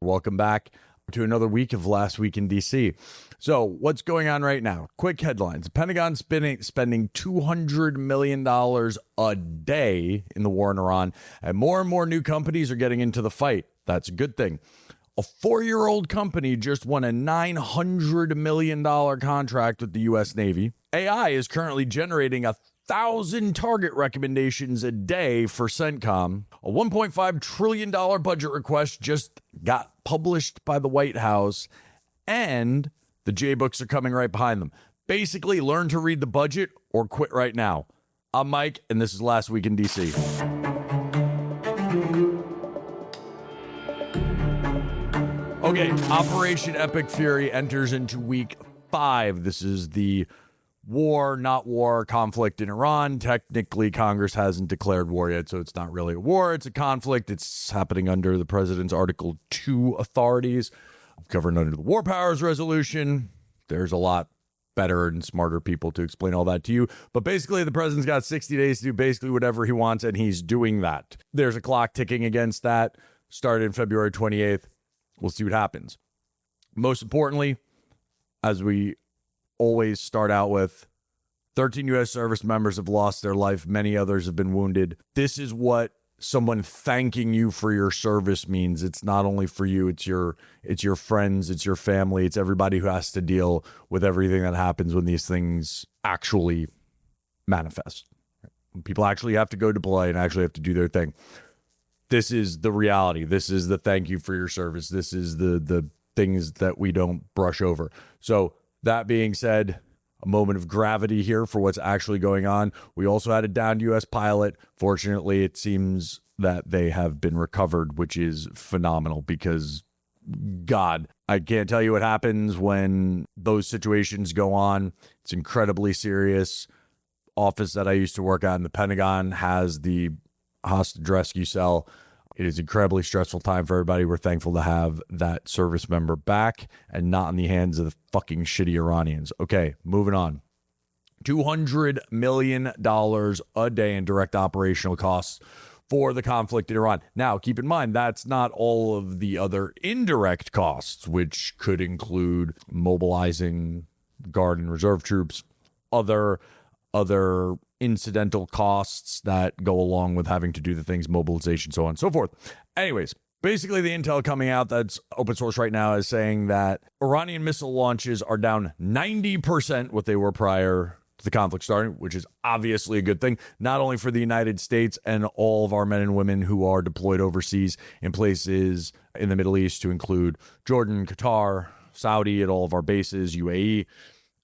Welcome back to another week of Last Week in DC. So, what's going on right now? Quick headlines. The Pentagon spending $200 million a day in the war in Iran, and more new companies are getting into the fight. That's a good thing. A 4-year-old company just won a $900 million contract with the U.S. Navy. AI is currently generating 1,000 target recommendations a day for CENTCOM. A $1.5 trillion budget request just got published by the White House, and the J-books are coming right behind them. Basically, learn to read the budget or quit right now. I'm Mike, and this is Last Week in DC. Okay, Operation Epic Fury enters into week 5. This is the not war conflict in Iran. Technically, Congress hasn't declared war yet, so it's not really a war. It's a conflict. It's happening under the president's Article 2 authorities, governed under the War Powers Resolution. There's a lot better and smarter people to explain all that to you. But basically, the president's got 60 days to do basically whatever he wants, and he's doing that. There's a clock ticking against that. Started in February 28th. We'll see what happens. Most importantly, as we always start out with, 13 U.S. service members have lost their life. Many others have been wounded. This is what someone thanking you for your service means. It's not only for you, it's your friends, it's your family, it's everybody who has to deal with everything that happens when these things actually manifest. When people actually have to go deploy and actually have to do their thing. This is the reality. This is the thank you for your service. This is the things that we don't brush over. So that being said, a moment of gravity here for what's actually going on. We also had a downed U.S. pilot. Fortunately, it seems that they have been recovered, which is phenomenal because, God, I can't tell you what happens when those situations go on. It's incredibly serious. Office that I used to work at in the Pentagon has the hostage rescue cell. It is an incredibly stressful time for everybody. We're thankful to have that service member back and not in the hands of the fucking shitty Iranians. Okay, moving on. $200 million a day in direct operational costs for the conflict in Iran. Now, keep in mind, that's not all of the other indirect costs, which could include mobilizing Guard and Reserve troops, other incidental costs that go along with having to do the things, mobilization, so on and so forth. Anyways, basically the intel coming out that's open source right now is saying that Iranian missile launches are down 90% what they were prior to the conflict starting, which is obviously a good thing, not only for the United States and all of our men and women who are deployed overseas in places in the Middle East to include Jordan, Qatar, Saudi at all of our bases, UAE.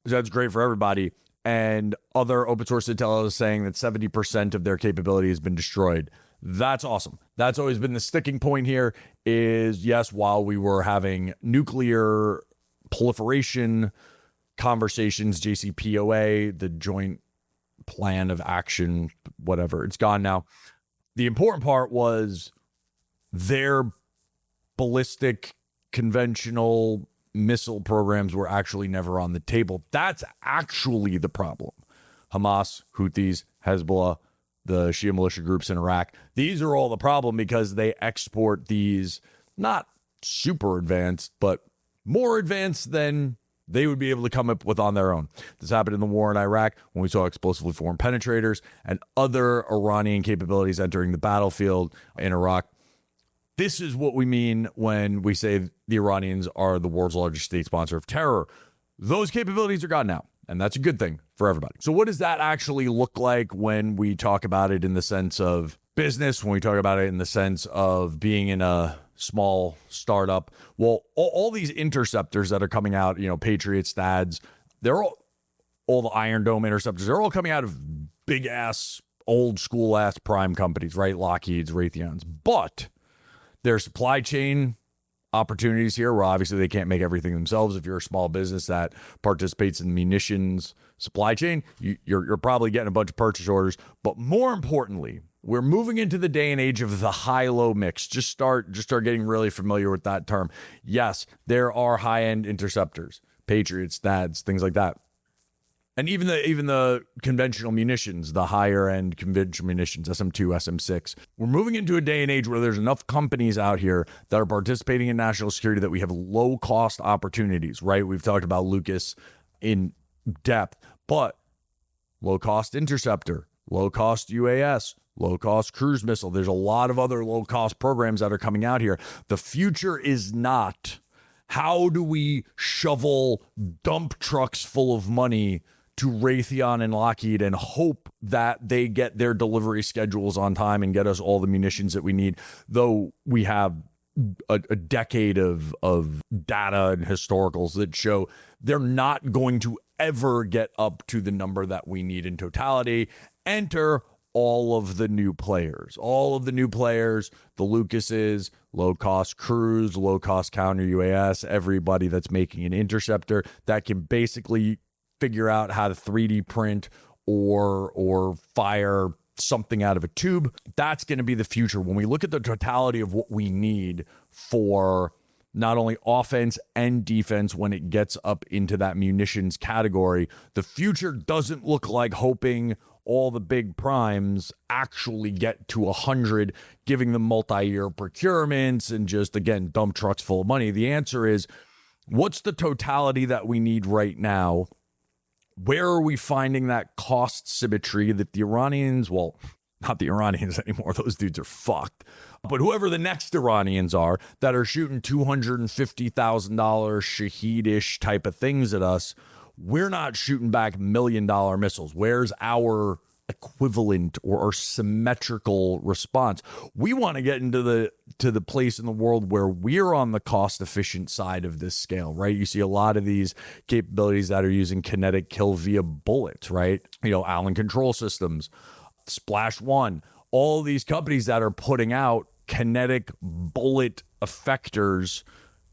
So that's great for everybody. And other open source intel is saying that 70% of their capability has been destroyed. That's awesome. That's always been the sticking point here is, yes, while we were having nuclear proliferation conversations, JCPOA, the Joint Plan of Action, whatever, it's gone now. The important part was their ballistic, conventional missile programs were actually never on the table. That's actually the problem. Hamas, Houthis, Hezbollah, the Shia militia groups in Iraq, these are all the problem because they export these not super advanced, but more advanced than they would be able to come up with on their own. This happened in the war in Iraq when we saw explosively formed penetrators and other Iranian capabilities entering the battlefield in Iraq. This is what we mean when we say the Iranians are the world's largest state sponsor of terror. Those capabilities are gone now, and that's a good thing for everybody. So what does that actually look like when we talk about it in the sense of business, when we talk about it in the sense of being in a small startup? Well, all these interceptors that are coming out, Patriot, Stads, they're all the Iron Dome interceptors, they're all coming out of big-ass, old-school-ass prime companies, right? Lockheed's, Raytheon's. But there's supply chain opportunities here where obviously they can't make everything themselves. If you're a small business that participates in the munitions supply chain, you're probably getting a bunch of purchase orders. But more importantly, we're moving into the day and age of the high-low mix. Just start getting really familiar with that term. Yes, there are high-end interceptors, Patriots, Stads, things like that. And even the conventional munitions, the higher end conventional munitions, SM2, SM6, we're moving into a day and age where there's enough companies out here that are participating in national security that we have low cost opportunities, right? We've talked about Lucas in depth, but low cost interceptor, low cost UAS, low cost cruise missile. There's a lot of other low cost programs that are coming out here. The future is not how do we shovel dump trucks full of money to Raytheon and Lockheed and hope that they get their delivery schedules on time and get us all the munitions that we need, though we have a decade of data and historicals that show they're not going to ever get up to the number that we need in totality. Enter all of the new players, the Lucases, low-cost cruise, low-cost counter UAS, everybody that's making an interceptor that can basically figure out how to 3D print or fire something out of a tube. That's going to be the future. When we look at the totality of what we need for not only offense and defense when it gets up into that munitions category, the future doesn't look like hoping all the big primes actually get to 100, giving them multi-year procurements and just, again, dump trucks full of money. The answer is, what's the totality that we need right now? Where are we finding that cost symmetry that the Iranians, well, not the Iranians anymore, those dudes are fucked, but whoever the next Iranians are that are shooting $250,000 Shaheed-ish type of things at us, we're not shooting back $1 million missiles. Where's our equivalent or symmetrical response? We want to get into the place in the world where we're on the cost efficient side of this scale, right? You see a lot of these capabilities that are using kinetic kill via bullets, right? Allen Control Systems, Splash One, all these companies that are putting out kinetic bullet effectors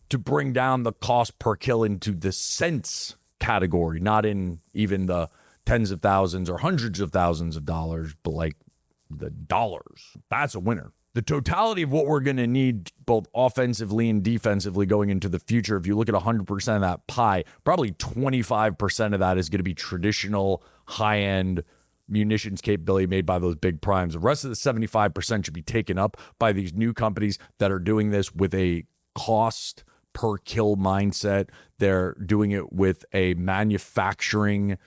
to bring down the cost per kill into the cents category, not in even the tens of thousands or hundreds of thousands of dollars, but like the dollars. That's a winner. The totality of what we're going to need both offensively and defensively going into the future, if you look at 100% of that pie, probably 25% of that is going to be traditional high-end munitions capability made by those big primes. The rest of the 75% should be taken up by these new companies that are doing this with a cost per kill mindset. They're doing it with a manufacturing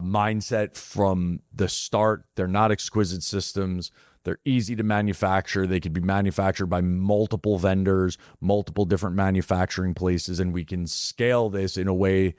mindset from the start. They're not exquisite systems. They're easy to manufacture. They could be manufactured by multiple vendors, multiple different manufacturing places, and we can scale this in a way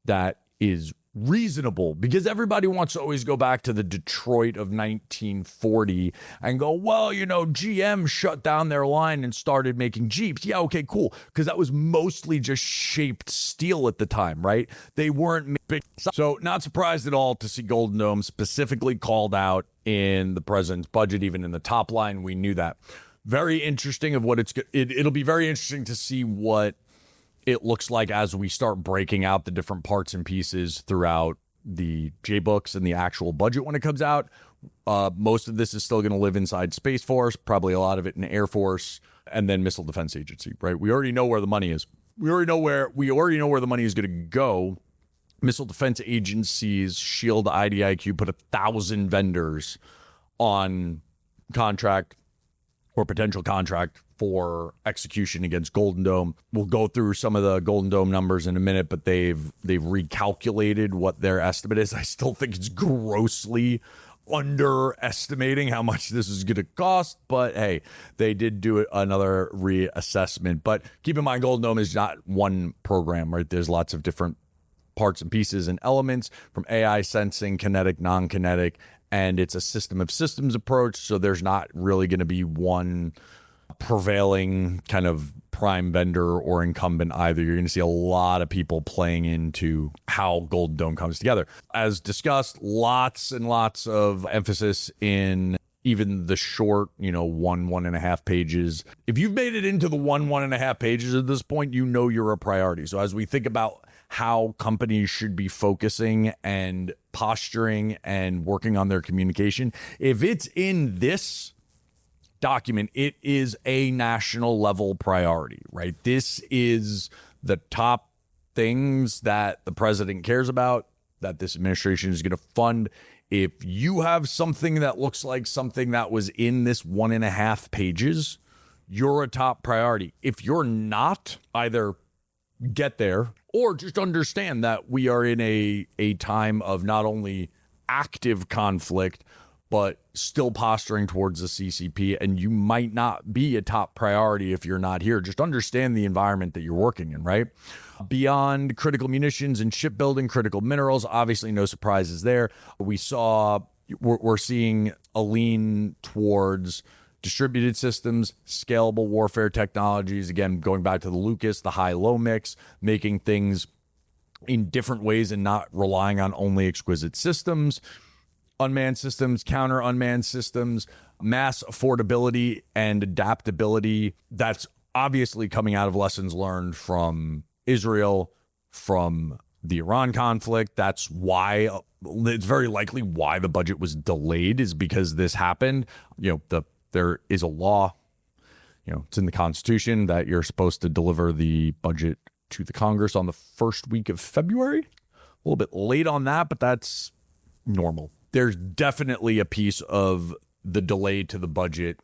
that is reasonable, because everybody wants to always go back to the Detroit of 1940 and go, well, GM shut down their line and started making Jeeps. Yeah, okay, cool. Because that was mostly just shaped steel at the time, right? They weren't big. So not surprised at all to see Golden Dome specifically called out in the president's budget, even in the top line. We knew that. Very interesting of what it'll be very interesting to see what it looks like as we start breaking out the different parts and pieces throughout the J-books and the actual budget when it comes out. Most of this is still going to live inside Space Force, probably a lot of it in Air Force, and then Missile Defense Agency, right? We already know where the money is. We already know where the money is going to go. Missile Defense Agency's Shield IDIQ put 1,000 vendors on contract or potential contract for execution against Golden Dome. We'll go through some of the Golden Dome numbers in a minute, but they've recalculated what their estimate is. I still think it's grossly underestimating how much this is going to cost, but hey, they did do another reassessment. But keep in mind, Golden Dome is not one program, right? There's lots of different parts and pieces and elements, from AI sensing, kinetic, non-kinetic, and it's a system of systems approach. So there's not really going to be one prevailing kind of prime vendor or incumbent either. You're going to see a lot of people playing into how Golden Dome comes together. As discussed, lots and lots of emphasis in even the short, 1.5 pages. If you've made it into the 1.5 pages at this point, you're a priority. So as we think about how companies should be focusing and posturing and working on their communication, if it's in this document, it is a national level priority, right? This is the top things that the president cares about. that this administration is going to fund. If you have something that looks like something that was in this 1.5 pages, you're a top priority. If you're not, either get there or just understand that we are in a time of not only active conflict, but still posturing towards the CCP, and you might not be a top priority if you're not here. Just understand the environment that you're working in, right? Beyond critical munitions and shipbuilding, critical minerals, obviously no surprises there. We're seeing a lean towards distributed systems, scalable warfare technologies, again, going back to the Lucas, the high-low mix, making things in different ways and not relying on only exquisite systems. Unmanned systems, counter unmanned systems, mass affordability and adaptability. That's obviously coming out of lessons learned from Israel, from the Iran conflict. That's why it's very likely why the budget was delayed, is because this happened. There is a law, it's in the Constitution that you're supposed to deliver the budget to the Congress on the first week of February. A little bit late on that, but that's normal. There's definitely a piece of the delay to the budget,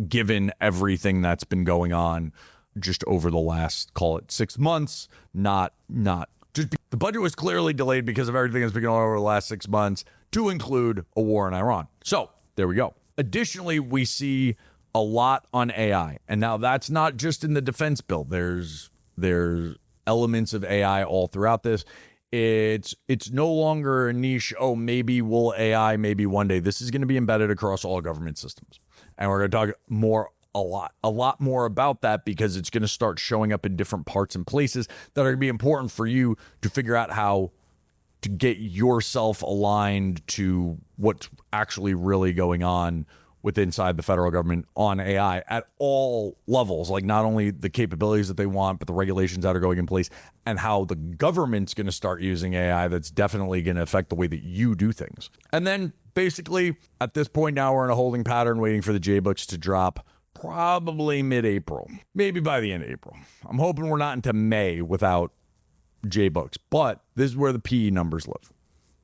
given everything that's been going on just over the last, call it 6 months, not just the budget was clearly delayed because of everything that's been going on over the last 6 months, to include a war in Iran. So there we go. Additionally, we see a lot on AI. And now that's not just in the defense bill. There's elements of AI all throughout this. It's no longer a niche. Oh, maybe we'll AI, maybe one day. This is going to be embedded across all government systems. And we're going to talk a lot more about that, because it's going to start showing up in different parts and places that are going to be important for you to figure out how to get yourself aligned to what's actually really going on inside the federal government on AI at all levels, like not only the capabilities that they want, but the regulations that are going in place, and how the government's going to start using AI. That's definitely going to affect the way that you do things. And then basically at this point now, we're in a holding pattern waiting for the J-books to drop probably mid-April, maybe by the end of April. I'm hoping we're not into May without J-books, but this is where the PE numbers live.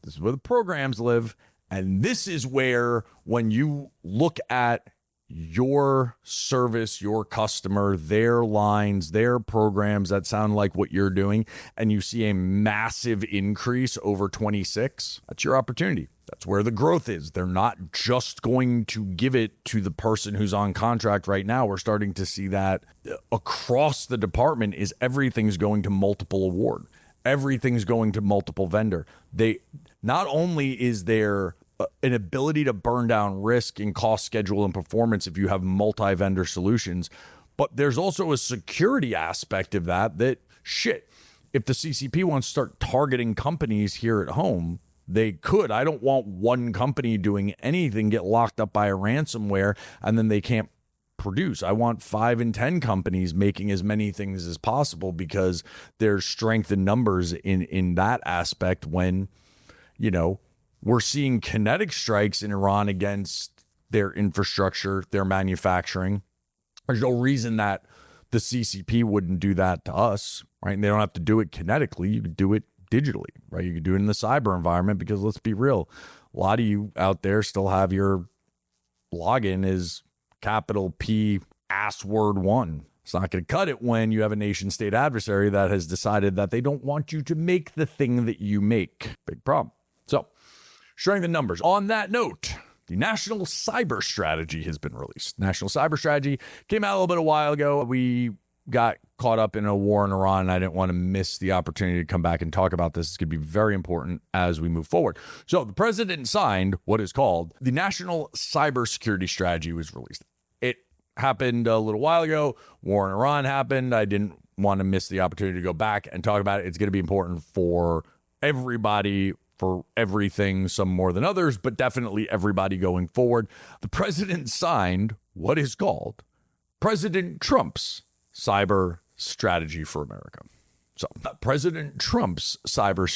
This is where the programs live. And this is where, when you look at your service, your customer, their lines, their programs that sound like what you're doing, and you see a massive increase over 26, that's your opportunity. That's where the growth is. They're not just going to give it to the person who's on contract right now. We're starting to see that across the department. Is everything's going to multiple award. Everything's going to multiple vendor. Not only is there an ability to burn down risk in cost, schedule, and performance if you have multi-vendor solutions, but there's also a security aspect of that shit, if the CCP wants to start targeting companies here at home, they could. I don't want one company doing anything get locked up by a ransomware and then they can't produce. I want 5 and 10 companies making as many things as possible, because there's strength in numbers in that aspect. When, we're seeing kinetic strikes in Iran against their infrastructure, their manufacturing. There's no reason that the CCP wouldn't do that to us, right? And they don't have to do it kinetically. You could do it digitally, right? You could do it in the cyber environment, because let's be real, a lot of you out there still have your login is capital P word 1. It's not going to cut it when you have a nation state adversary that has decided that they don't want you to make the thing that you make. Big problem. So, showing the numbers. On that note, the National Cyber Strategy has been released. National Cyber Strategy came out a little bit a while ago. We got caught up in a war in Iran, and I didn't want to miss the opportunity to come back and talk about this. It's going to be very important as we move forward. So the president signed what is called the National Cybersecurity Strategy. Was released. It happened a little while ago. War in Iran happened. I didn't want to miss the opportunity to go back and talk about it. It's going to be important for everybody, for everything, some more than others, but definitely everybody going forward. The president signed what is called President Trump's Cyber Strategy for America. So President Trump's cyber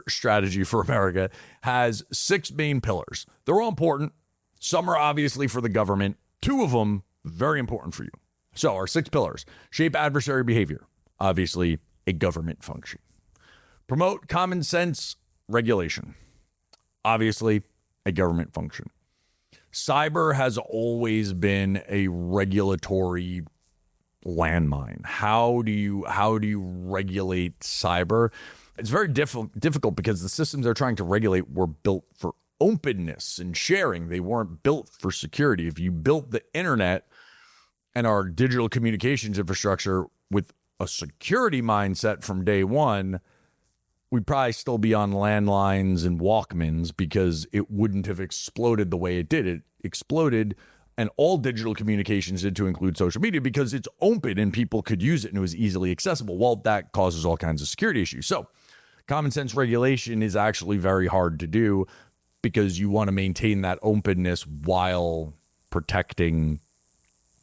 strategy for America has 6 main pillars. They're all important. Some are obviously for the government. 2 of them very important for you. So our 6 pillars: shape adversary behavior, obviously a government function. Promote common sense regulation. Obviously, a government function. Cyber has always been a regulatory landmine. How do you regulate cyber? It's very difficult because the systems they're trying to regulate were built for openness and sharing. They weren't built for security. If you built the internet and our digital communications infrastructure with a security mindset from day one, we'd probably still be on landlines and Walkmans because it wouldn't have exploded the way it did. It exploded, and all digital communications did, to include social media, because it's open and people could use it and it was easily accessible. Well, that causes all kinds of security issues. So common sense regulation is actually very hard to do because you want to maintain that openness while protecting,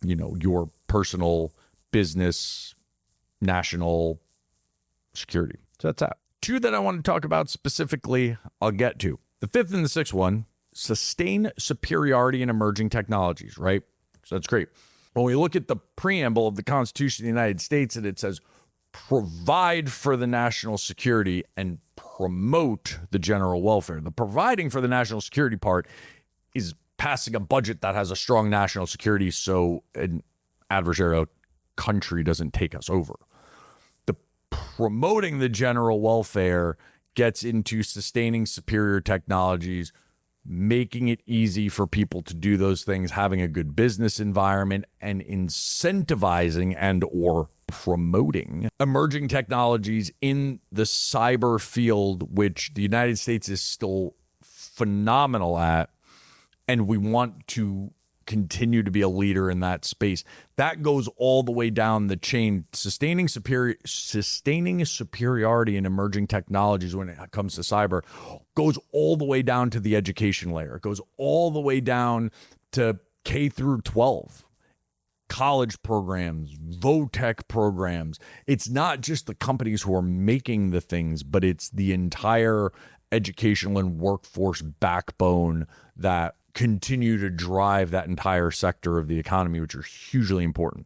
your personal, business, national security. So that's that. Two that I want to talk about specifically, I'll get to. The fifth and the sixth one, sustain superiority in emerging technologies, right? So that's great. When we look at the preamble of the Constitution of the United States, and it says, provide for the national security and promote the general welfare. The providing for the national security part is passing a budget that has a strong national security so an adversarial country doesn't take us over. The promoting the general welfare gets into sustaining superior technologies, making it easy for people to do those things, having a good business environment, and incentivizing and or promoting emerging technologies in the cyber field, which the United States is still phenomenal at, and we want to continue to be a leader in that space. That goes all the way down the chain. Sustaining superiority in emerging technologies when it comes to cyber goes all the way down to the education layer. It goes all the way down to K through 12. College programs, VOTech programs. It's not just the companies who are making the things, but it's the entire educational and workforce backbone that continue to drive that entire sector of the economy, which are hugely important.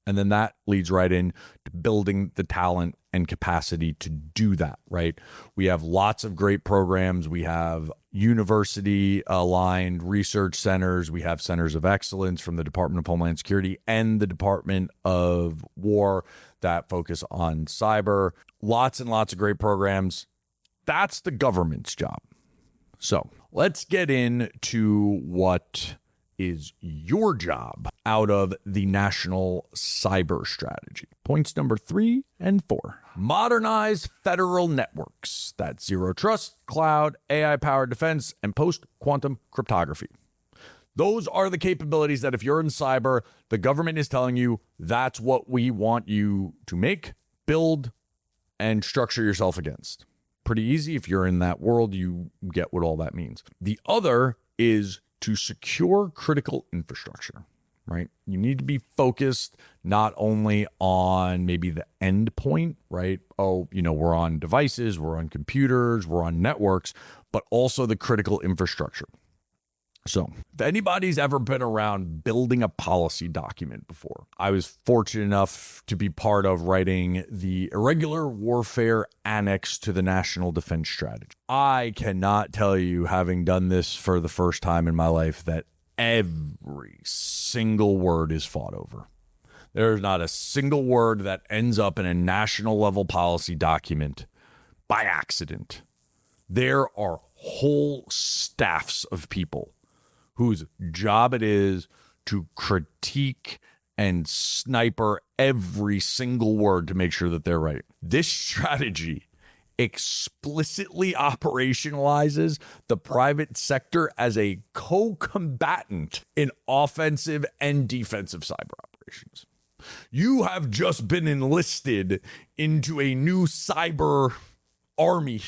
And then that leads right in to building the talent and capacity to do that, right? We have lots of great programs. We have university-aligned research centers. We have centers of excellence from the Department of Homeland Security and the Department of War that focus on cyber. Lots and lots of great programs. That's the government's job. So let's get into what is your job out of the national cyber strategy. Points number 3 and 4. Modernize federal networks. That's zero trust, cloud, AI-powered defense, and post-quantum cryptography. Those are the capabilities that if you're in cyber, the government is telling you that's what we want you to make, build, and structure yourself against. Pretty easy. If you're in that world, you get what all that means. The other is to secure critical infrastructure, right? You need to be focused not only on maybe the end point, right? We're on devices, we're on computers, we're on networks, but also the critical infrastructure. So if anybody's ever been around building a policy document before, I was fortunate enough to be part of writing the Irregular Warfare Annex to the National Defense Strategy. I cannot tell you, having done this for the first time in my life, that every single word is fought over. There's not a single word that ends up in a national level policy document by accident. There are whole staffs of people whose job it is to critique and sniper every single word to make sure that they're right. This strategy explicitly operationalizes the private sector as a co-combatant in offensive and defensive cyber operations. You have just been enlisted into a new cyber army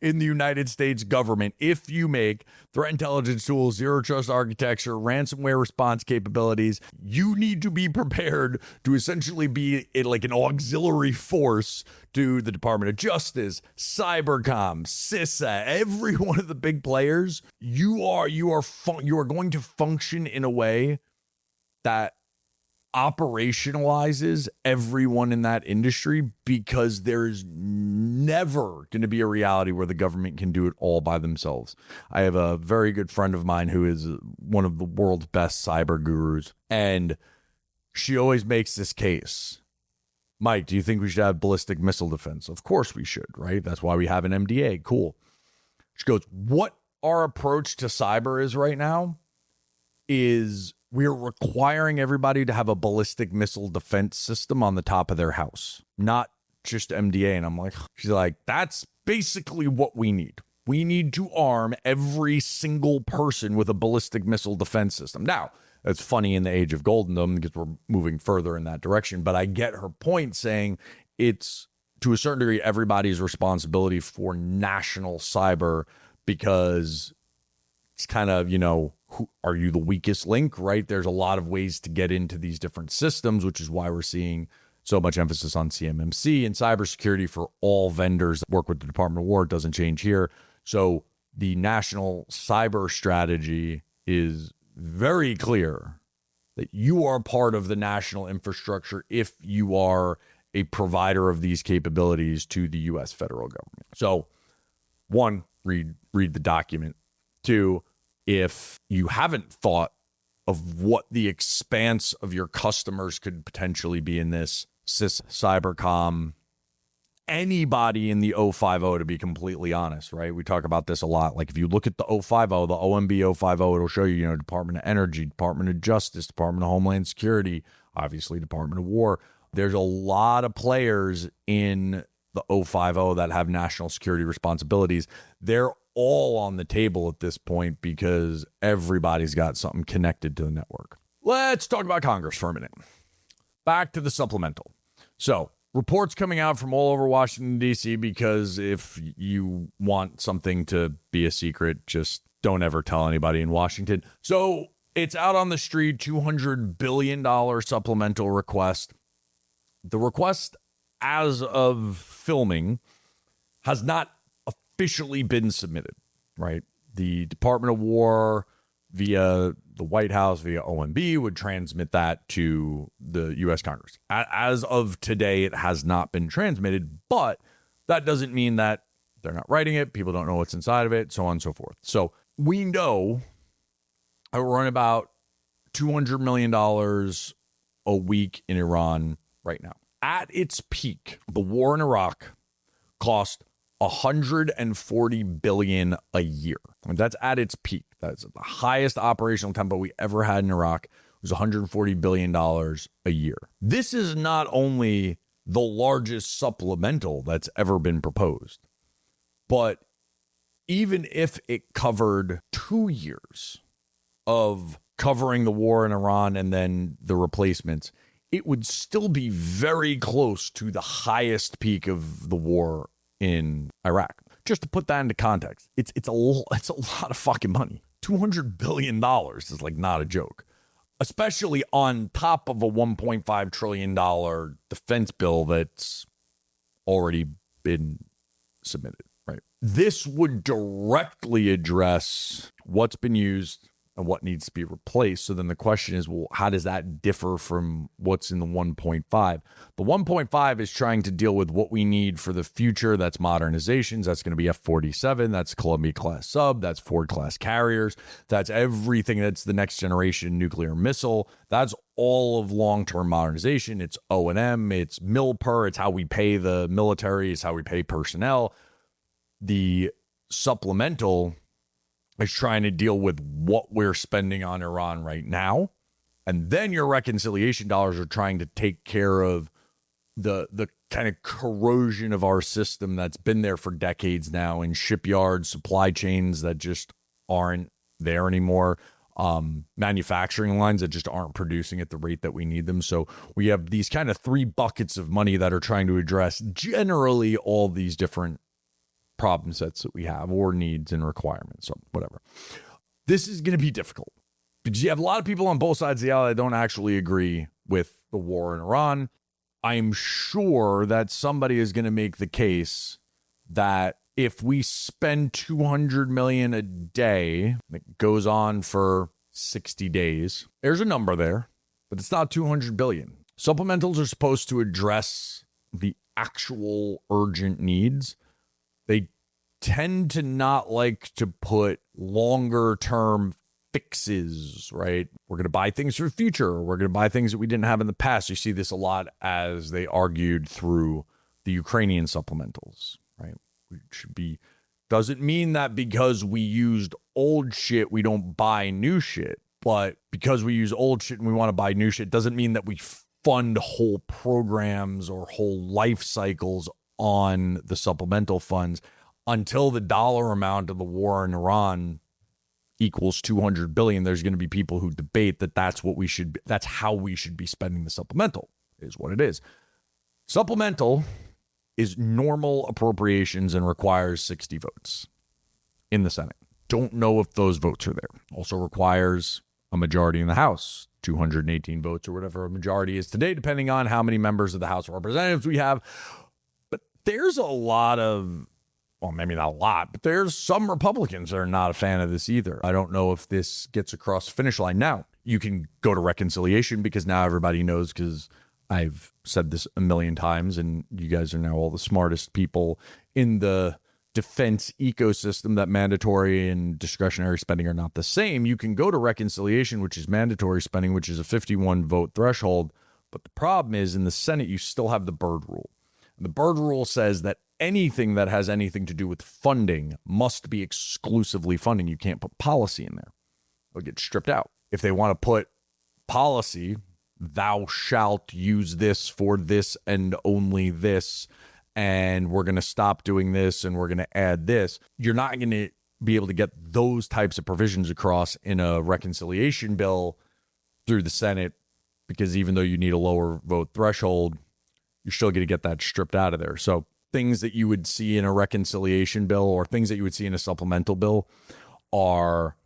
in the United States government if you make threat intelligence tools, zero trust architecture, ransomware response capabilities. You need to be prepared to essentially be like an auxiliary force to the Department of Justice, Cybercom, CISA, every one of the big players. You are going to function in a way that operationalizes everyone in that industry, because there's never going to be a reality where the government can do it all by themselves. I have a very good friend of mine who is one of the world's best cyber gurus, and she always makes this case. Mike, do you think we should have ballistic missile defense? Of course we should, right? That's why we have an MDA. Cool. She goes, what our approach to cyber is right now is we're requiring everybody to have a ballistic missile defense system on the top of their house, not just MDA. And I'm like, she's like, that's basically what we need. We need to arm every single person with a ballistic missile defense system. Now, it's funny in the age of Goldendom because we're moving further in that direction, but I get her point saying it's to a certain degree everybody's responsibility for national cyber, because it's kind of, are you the weakest link, right? There's a lot of ways to get into these different systems, which is why we're seeing so much emphasis on CMMC and cybersecurity for all vendors that work with the Department of War. It doesn't change here. So the national cyber strategy is very clear that you are part of the national infrastructure if you are a provider of these capabilities to the U.S. federal government. So, one, read the document. Two, if you haven't thought of what the expanse of your customers could potentially be in this, Cybercom, anybody in the 050, to be completely honest, right? We talk about this a lot. Like if you look at the 050, the OMB 050, it'll show you, Department of Energy, Department of Justice, Department of Homeland Security, obviously Department of War. There's a lot of players in the 050 that have national security responsibilities. They're all on the table at this point because everybody's got something connected to the network. Let's talk about Congress for a minute. Back to the supplemental. So, reports coming out from all over Washington, D.C., because if you want something to be a secret, just don't ever tell anybody in Washington. So, it's out on the street, $200 billion supplemental request. The request, as of filming, has not officially been submitted, right? The Department of War via the White House, via OMB, would transmit that to the U.S. Congress. As of today, it has not been transmitted, but that doesn't mean that they're not writing it. People don't know what's inside of it, so on and so forth. So we know we're running about $200 million a week in Iran right now. At its peak, the war in Iraq cost $140 billion a year. And that's at its peak. That's the highest operational tempo we ever had in Iraq. It was $140 billion a year. This is not only the largest supplemental that's ever been proposed, but even if it covered 2 years of covering the war in Iran and then the replacements, it would still be very close to the highest peak of the war in Iraq. Just to put that into context, it's a lot of fucking money. $200 billion is like not a joke, especially on top of a $1.5 trillion defense bill that's already been submitted, right? This would directly address what's been used and what needs to be replaced. So then the question is, well, how does that differ from what's in the 1.5? The 1.5 is trying to deal with what we need for the future. That's modernizations. That's going to be F-47. That's Columbia-class sub. That's Ford-class carriers. That's everything that's the next generation nuclear missile. That's all of long-term modernization. It's O&M. It's MilPer. It's how we pay the military. It's how we pay personnel. The supplemental is trying to deal with what we're spending on Iran right now. And then your reconciliation dollars are trying to take care of the kind of corrosion of our system that's been there for decades now in shipyards, supply chains that just aren't there anymore, manufacturing lines that just aren't producing at the rate that we need them. So we have these kind of 3 buckets of money that are trying to address generally all these different problem sets that we have or needs and requirements. So whatever. This is going to be difficult because you have a lot of people on both sides of the aisle that don't actually agree with the war in Iran. I'm sure that somebody is going to make the case that if we spend $200 million a day, it goes on for 60 days. There's a number there, but it's not $200 billion. Supplementals are supposed to address the actual urgent needs, they tend to not like to put longer term fixes, right? We're going to buy things for the future, or we're going to buy things that we didn't have in the past. You see this a lot as they argued through the Ukrainian supplementals, right? We should be, doesn't mean that because we used old shit, we don't buy new shit. But because we use old shit and we want to buy new shit, doesn't mean that we fund whole programs or whole life cycles on the supplemental funds until the dollar amount of the war in Iran equals 200 billion. There's going to be people who debate that that's how we should be spending the supplemental, is what it is. Supplemental is normal appropriations and requires 60 votes in the Senate. Don't know if those votes are there. Also requires a majority in the House, 218 votes or whatever a majority is today, depending on how many members of the House of Representatives we have. But there's a lot of, well, maybe not a lot, but there's some Republicans that are not a fan of this either. I don't know if this gets across the finish line. Now, you can go to reconciliation because now everybody knows, because I've said this a million times and you guys are now all the smartest people in the defense ecosystem, that mandatory and discretionary spending are not the same. You can go to reconciliation, which is mandatory spending, which is a 51 vote threshold. But the problem is in the Senate, you still have the Byrd rule. And the Byrd rule says that anything that has anything to do with funding must be exclusively funding. You can't put policy in there. It'll get stripped out. If they want to put policy, thou shalt use this for this and only this, and we're going to stop doing this and we're going to add this, you're not going to be able to get those types of provisions across in a reconciliation bill through the Senate, because even though you need a lower vote threshold, you're still going to get that stripped out of there. So things that you would see in a reconciliation bill or things that you would see in a supplemental bill are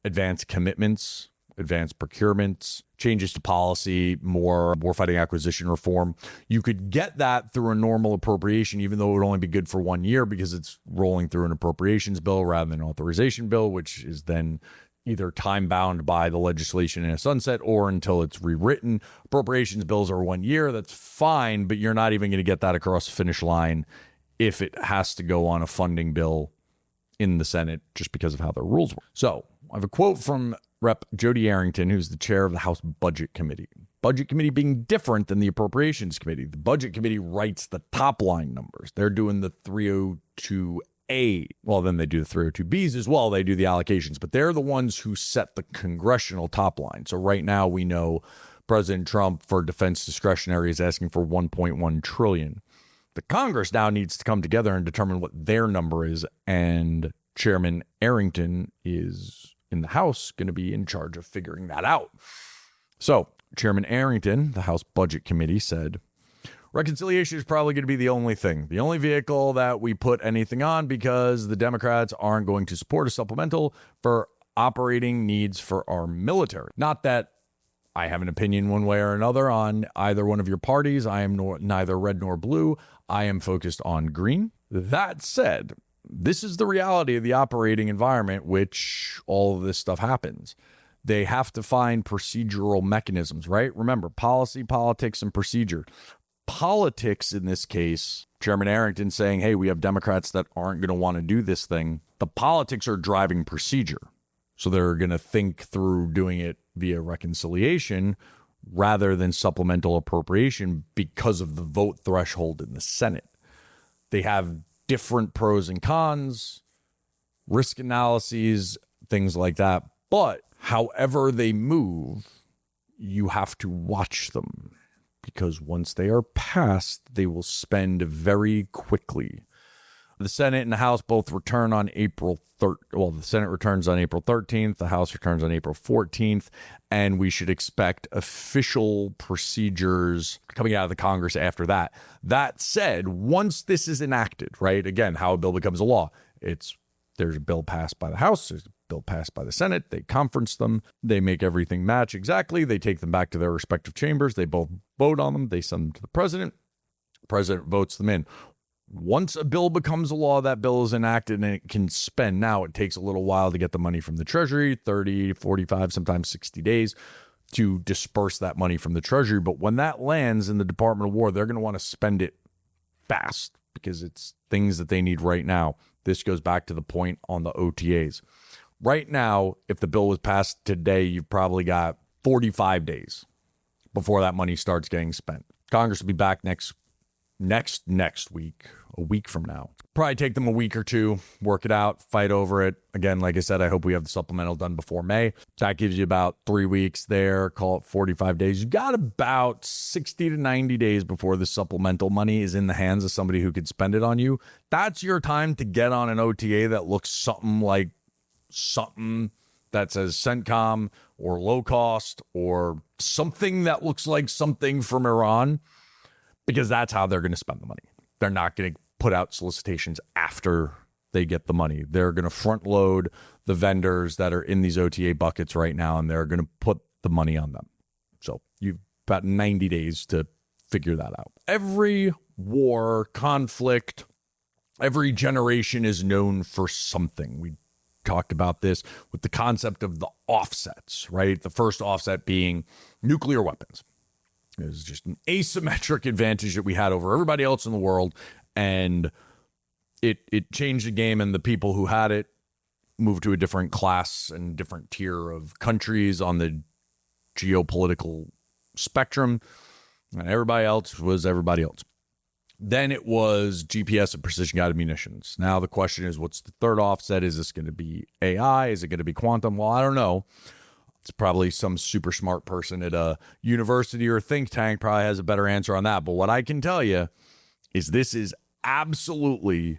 advanced commitments, advanced procurements, changes to policy, more warfighting acquisition reform. You could get that through a normal appropriation, even though it would only be good for 1 year because it's rolling through an appropriations bill rather than an authorization bill, which is then either time bound by the legislation in a sunset or until it's rewritten. Appropriations bills are 1 year. That's fine, but you're not even going to get that across the finish line if it has to go on a funding bill in the Senate just because of how the rules work. So I have a quote from Rep. Jody Arrington, who's the chair of the House Budget Committee. Budget Committee being different than the Appropriations Committee. The Budget Committee writes the top line numbers. They're doing the 302A. Well, then they do the 302Bs as well. They do the allocations, but they're the ones who set the congressional top line. So right now we know President Trump for defense discretionary is asking for 1.1 trillion. The Congress now needs to come together and determine what their number is, and Chairman Arrington is in the House going to be in charge of figuring that out. So Chairman Arrington, the House Budget Committee, said, reconciliation is probably going to be the only vehicle that we put anything on, because the Democrats aren't going to support a supplemental for operating needs for our military. Not that I have an opinion one way or another on either one of your parties. I am neither red nor blue. I am focused on green. That said, this is the reality of the operating environment, which all of this stuff happens. They have to find procedural mechanisms, right? Remember, policy, politics, and procedure. Politics in this case, Chairman Arrington saying, hey, we have Democrats that aren't going to want to do this thing. The politics are driving procedure. So they're going to think through doing it via reconciliation rather than supplemental appropriation because of the vote threshold in the Senate. They have different pros and cons, risk analyses, things like that. But however they move, you have to watch them, because once they are passed, they will spend very quickly. The Senate and the House both return on April 3rd. Well, the Senate returns on April 13th. The House returns on April 14th. And we should expect official procedures coming out of the Congress after that. That said, once this is enacted, right, again, how a bill becomes a law, there's a bill passed by the House, there's a bill passed by the Senate, they conference them, they make everything match exactly, they take them back to their respective chambers, they both vote on them, they send them to the president votes them in. Once a bill becomes a law, that bill is enacted and it can spend. Now, it takes a little while to get the money from the Treasury, 30, 45, sometimes 60 days to disperse that money from the Treasury. But when that lands in the Department of War, they're going to want to spend it fast because it's things that they need right now. This goes back to the point on the OTAs. Right now, if the bill was passed today, you've probably got 45 days before that money starts getting spent. Congress will be back next week, a week from now. Probably take them a week or two, work it out, fight over it. Again, like I said, I hope we have the supplemental done before May. That gives you about 3 weeks there, call it 45 days. You got about 60 to 90 days before the supplemental money is in the hands of somebody who could spend it on you. That's your time to get on an OTA that looks something that says CENTCOM or low cost or something that looks like something from Iran, because that's how they're going to spend the money. They're not going to put out solicitations after they get the money. They're going to front load the vendors that are in these OTA buckets right now, and they're going to put the money on them. So you've got 90 days to figure that out. Every war, conflict, every generation is known for something. We talked about this with the concept of the offsets, right? The first offset being nuclear weapons. It was just an asymmetric advantage that we had over everybody else in the world, and it changed the game, and the people who had it moved to a different class and different tier of countries on the geopolitical spectrum, and everybody else was everybody else. Then it was GPS and precision-guided munitions. Now the question is, what's the third offset? Is this going to be AI? Is it going to be quantum? Well, I don't know. It's probably some super smart person at a university or think tank probably has a better answer on that. But what I can tell you is this is absolutely,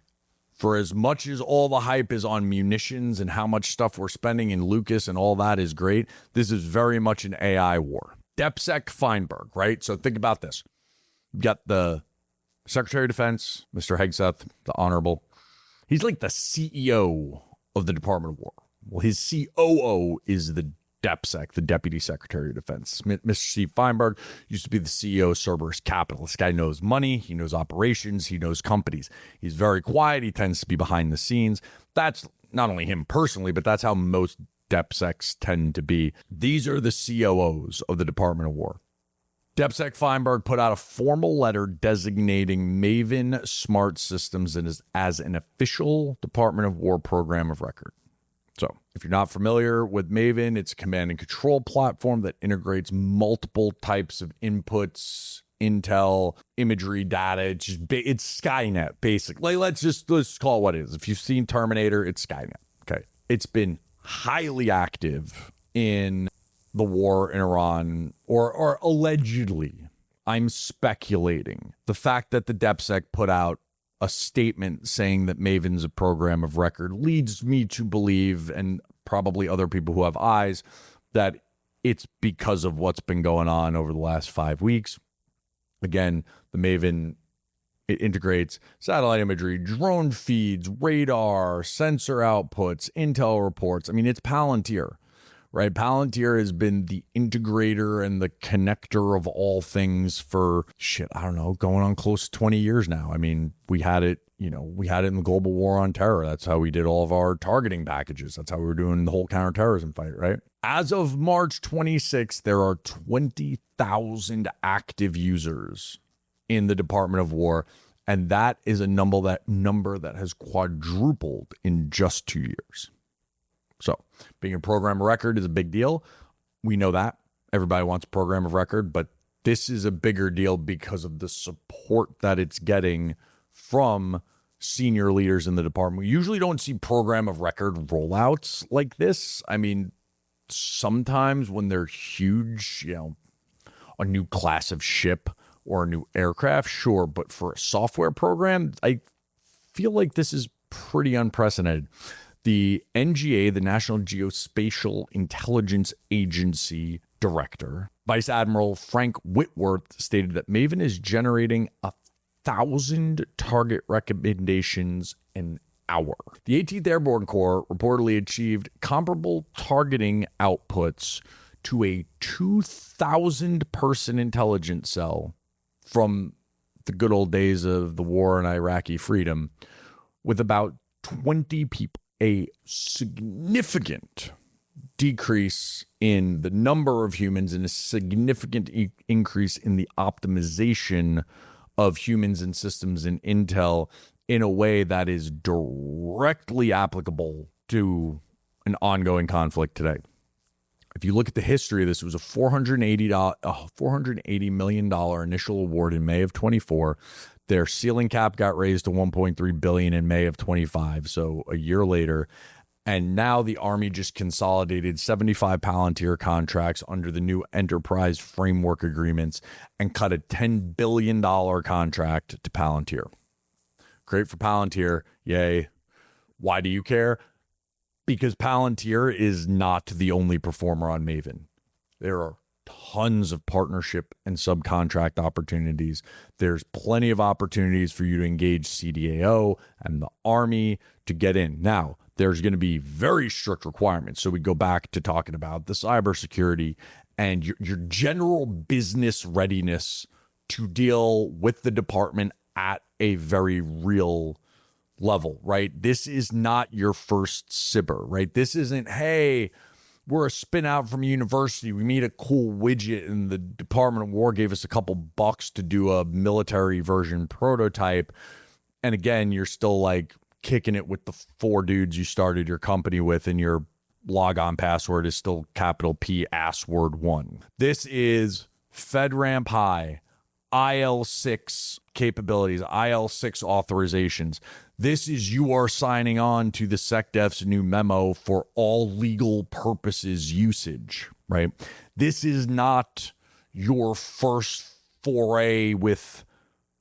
for as much as all the hype is on munitions and how much stuff we're spending in Lucas and all that is great, this is very much an AI war. DepSec Feinberg, right? So think about this. You've got the Secretary of Defense, Mr. Hegseth, the Honorable. He's like the CEO of the Department of War. Well, his COO is the DepSec, the Deputy Secretary of Defense. Mr. Steve Feinberg used to be the CEO of Cerberus Capital. This guy knows money. He knows operations. He knows companies. He's very quiet. He tends to be behind the scenes. That's not only him personally, but that's how most DepSecs tend to be. These are the COOs of the Department of War. DepSec Feinberg put out a formal letter designating Maven Smart Systems as an official Department of War program of record. So if you're not familiar with Maven, it's a command and control platform that integrates multiple types of inputs, intel, imagery, data. It's Skynet, basically. Let's call it what it is. If you've seen Terminator, it's Skynet. Okay. It's been highly active in the war in Iran, or allegedly. I'm speculating. The fact that the DepSec put out a statement saying that Maven's a program of record leads me to believe, and probably other people who have eyes, that it's because of what's been going on over the last 5 weeks. Again, the Maven, it integrates satellite imagery, drone feeds, radar, sensor outputs, intel reports. I mean, it's Palantir, right? Palantir has been the integrator and the connector of all things for going on close to 20 years now. I mean, we had it in the global war on terror. That's how we did all of our targeting packages. That's how we were doing the whole counterterrorism fight, right? As of March 26th, there are 20,000 active users in the Department of War. And that is a number that has quadrupled in just 2 years. So being a program of record is a big deal. We know that. Everybody wants a program of record, but this is a bigger deal because of the support that it's getting from senior leaders in the department. We usually don't see program of record rollouts like this. I mean, sometimes when they're huge, a new class of ship or a new aircraft, sure. But for a software program, I feel like this is pretty unprecedented. The NGA, the National Geospatial Intelligence Agency director, Vice Admiral Frank Whitworth, stated that Maven is generating 1,000 target recommendations an hour. The 18th Airborne Corps reportedly achieved comparable targeting outputs to a 2,000-person intelligence cell from the good old days of the war and Iraqi freedom, with about 20 people. A significant decrease in the number of humans and a significant increase in the optimization of humans and systems and intel in a way that is directly applicable to an ongoing conflict today. If you look at the history of this, it was a $480 million initial award in May of 24. Their ceiling cap got raised to $1.3 billion in May of 25, so a year later. And now the Army just consolidated 75 Palantir contracts under the new enterprise framework agreements and cut a $10 billion contract to Palantir. Great for Palantir. Yay. Why do you care? Because Palantir is not the only performer on Maven. There are tons of partnership and subcontract opportunities. There's plenty of opportunities for you to engage CDAO and the Army to get in. Now, there's going to be very strict requirements. So we go back to talking about the cybersecurity and your general business readiness to deal with the department at a very real level, right? This is not your first SIBR, right? This isn't, hey, we're a spin out from university. We made a cool widget and the Department of War gave us a couple bucks to do a military version prototype. And again, you're still like kicking it with the 4 dudes you started your company with, and your logon password is still capital P #1. This is FedRAMP High, IL6 capabilities, IL6 authorizations. This is you are signing on to the SecDef's new memo for all legal purposes usage, right? This is not your first foray with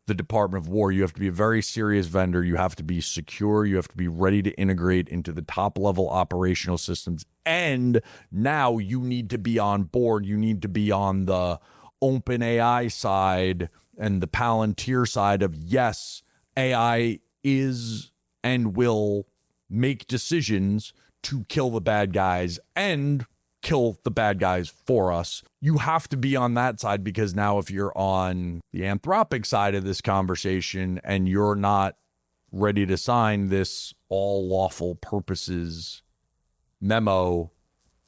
the Department of War. You have to be a very serious vendor. You have to be secure. You have to be ready to integrate into the top level operational systems. And now you need to be on board. You need to be on the OpenAI side and the Palantir side of, yes, AI is and will make decisions to kill the bad guys and kill the bad guys for us. You have to be on that side, because now if you're on the Anthropic side of this conversation and you're not ready to sign this all lawful purposes memo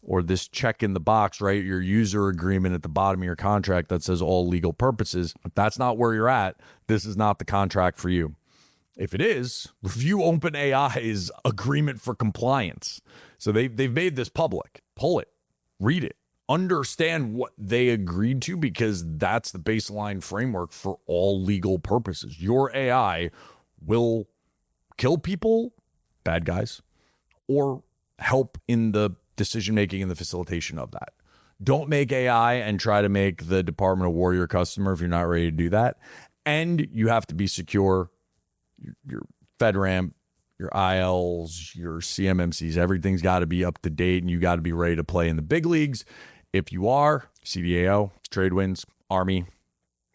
or this check in the box, right? Your user agreement at the bottom of your contract that says all legal purposes. If that's not where you're at, this is not the contract for you. If it is, review OpenAI's agreement for compliance. So they've made this public. Pull it, read it, understand what they agreed to, because that's the baseline framework for all legal purposes. Your AI will kill people, bad guys, or help in the decision-making and the facilitation of that. Don't make AI and try to make the Department of War your customer if you're not ready to do that. And you have to be secure. Your FedRAMP, your ILs, your CMMCs, everything's got to be up to date, and you got to be ready to play in the big leagues. If you are, CDAO, trade winds, Army,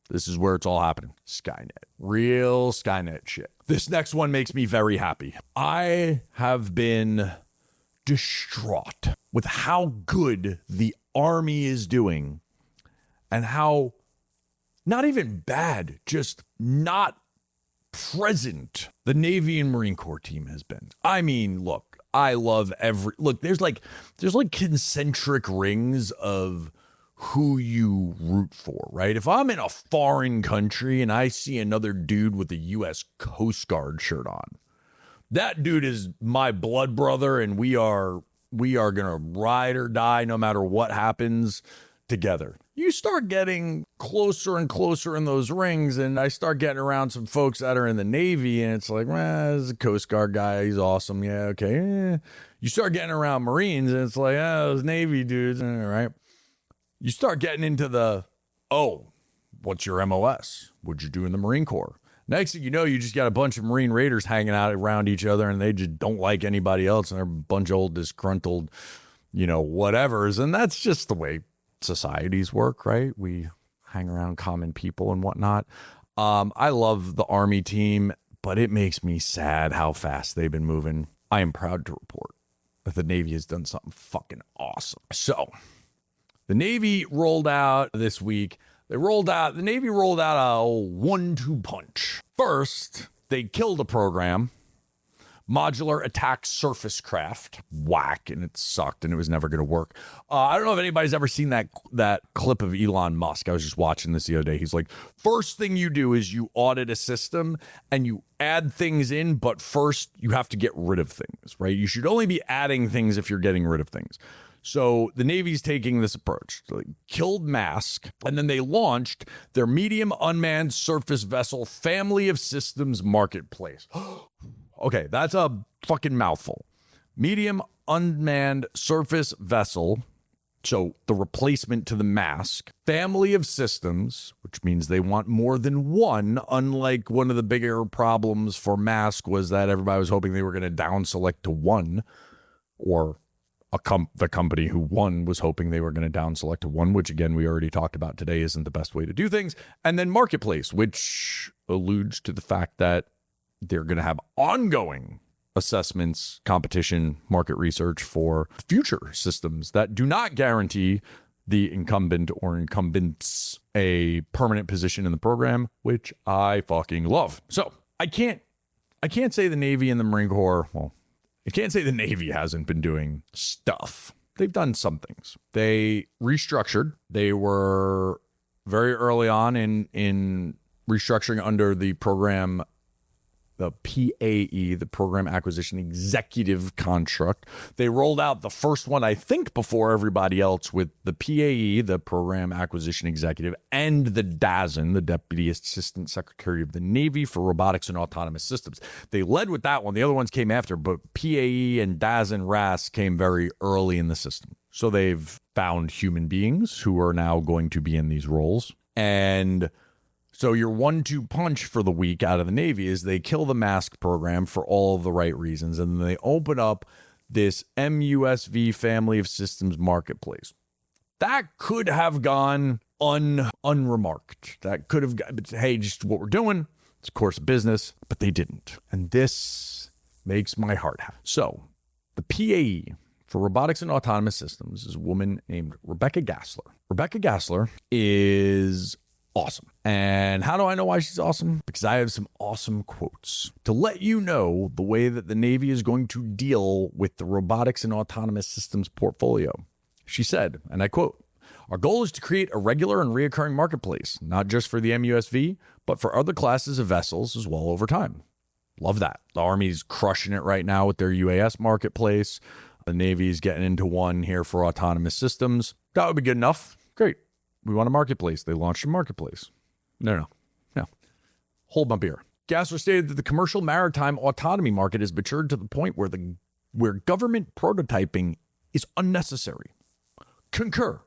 this is where it's all happening. Skynet. Real Skynet shit. This next one makes me very happy. I have been distraught with how good the Army is doing and how not even bad, just not present the Navy and Marine Corps team has been. I mean, look, I love there's like concentric rings of who you root for, right? If I'm in a foreign country and I see another dude with a U.S. Coast Guard shirt on, that dude is my blood brother, and we are gonna ride or die no matter what happens together. You start getting closer and closer in those rings, and I start getting around some folks that are in the Navy, and it's like, well, this is a Coast Guard guy, he's awesome, yeah, okay. Yeah. You start getting around Marines, and it's like, oh, those Navy dudes, right? You start getting into the, oh, what's your MOS? What'd you do in the Marine Corps? Next thing you know, you just got a bunch of Marine Raiders hanging out around each other, and they just don't like anybody else, and they're a bunch of old disgruntled, whatevers, and that's just the way societies work, right? We hang around common people and whatnot. I love the Army team, but it makes me sad how fast they've been moving. I am proud to report that the Navy has done something fucking awesome. So the Navy rolled out this week. The Navy rolled out a 1-2 punch. First, they killed a program modular attack surface craft. Whack, and it sucked, and it was never going to work. I don't know if anybody's ever seen that clip of Elon Musk. I was just watching this the other day. He's like, first thing you do is you audit a system and you add things in, but first you have to get rid of things, right? You should only be adding things if you're getting rid of things. So the Navy's taking this approach. So they killed Mask, and then they launched their medium unmanned surface vessel family of systems marketplace. Okay, that's a fucking mouthful. Medium unmanned surface vessel, so the replacement to the Mask, family of systems, which means they want more than one, unlike one of the bigger problems for Mask was that everybody was hoping they were going to down select to one, or the company who won was hoping they were going to down select to one, which again, we already talked about today isn't the best way to do things. And then marketplace, which alludes to the fact that they're going to have ongoing assessments, competition, market research for future systems that do not guarantee the incumbent or incumbents a permanent position in the program, which I fucking love. So I can't say the Navy and the Marine Corps, well, I can't say the Navy hasn't been doing stuff. They've done some things. They restructured. They were very early on in restructuring under the program, the PAE, the Program Acquisition Executive Construct. They rolled out the first one, I think, before everybody else with the PAE, the Program Acquisition Executive, and the DASN, the Deputy Assistant Secretary of the Navy for Robotics and Autonomous Systems. They led with that one. The other ones came after, but PAE and DASN RAS came very early in the system. So they've found human beings who are now going to be in these roles. And so your 1-2 punch for the week out of the Navy is they kill the Mask program for all of the right reasons, and then they open up this MUSV family of systems marketplace. That could have gone unremarked. That could have, hey, just what we're doing. It's a course of business, but they didn't. And this makes my heart happy. So the PAE for Robotics and Autonomous Systems is a woman named Rebecca Gassler. Rebecca Gassler is awesome. And how do I know why she's awesome? Because I have some awesome quotes to let you know the way that the Navy is going to deal with the robotics and autonomous systems portfolio. She said, and I quote, "Our goal is to create a regular and reoccurring marketplace, not just for the MUSV, but for other classes of vessels as well over time." Love that. The Army's crushing it right now with their UAS marketplace. The Navy's getting into one here for autonomous systems. That would be good enough. Great. We want a marketplace. They launched a marketplace. No. Hold my beer. Gassler stated that the commercial maritime autonomy market has matured to the point where government prototyping is unnecessary. Concur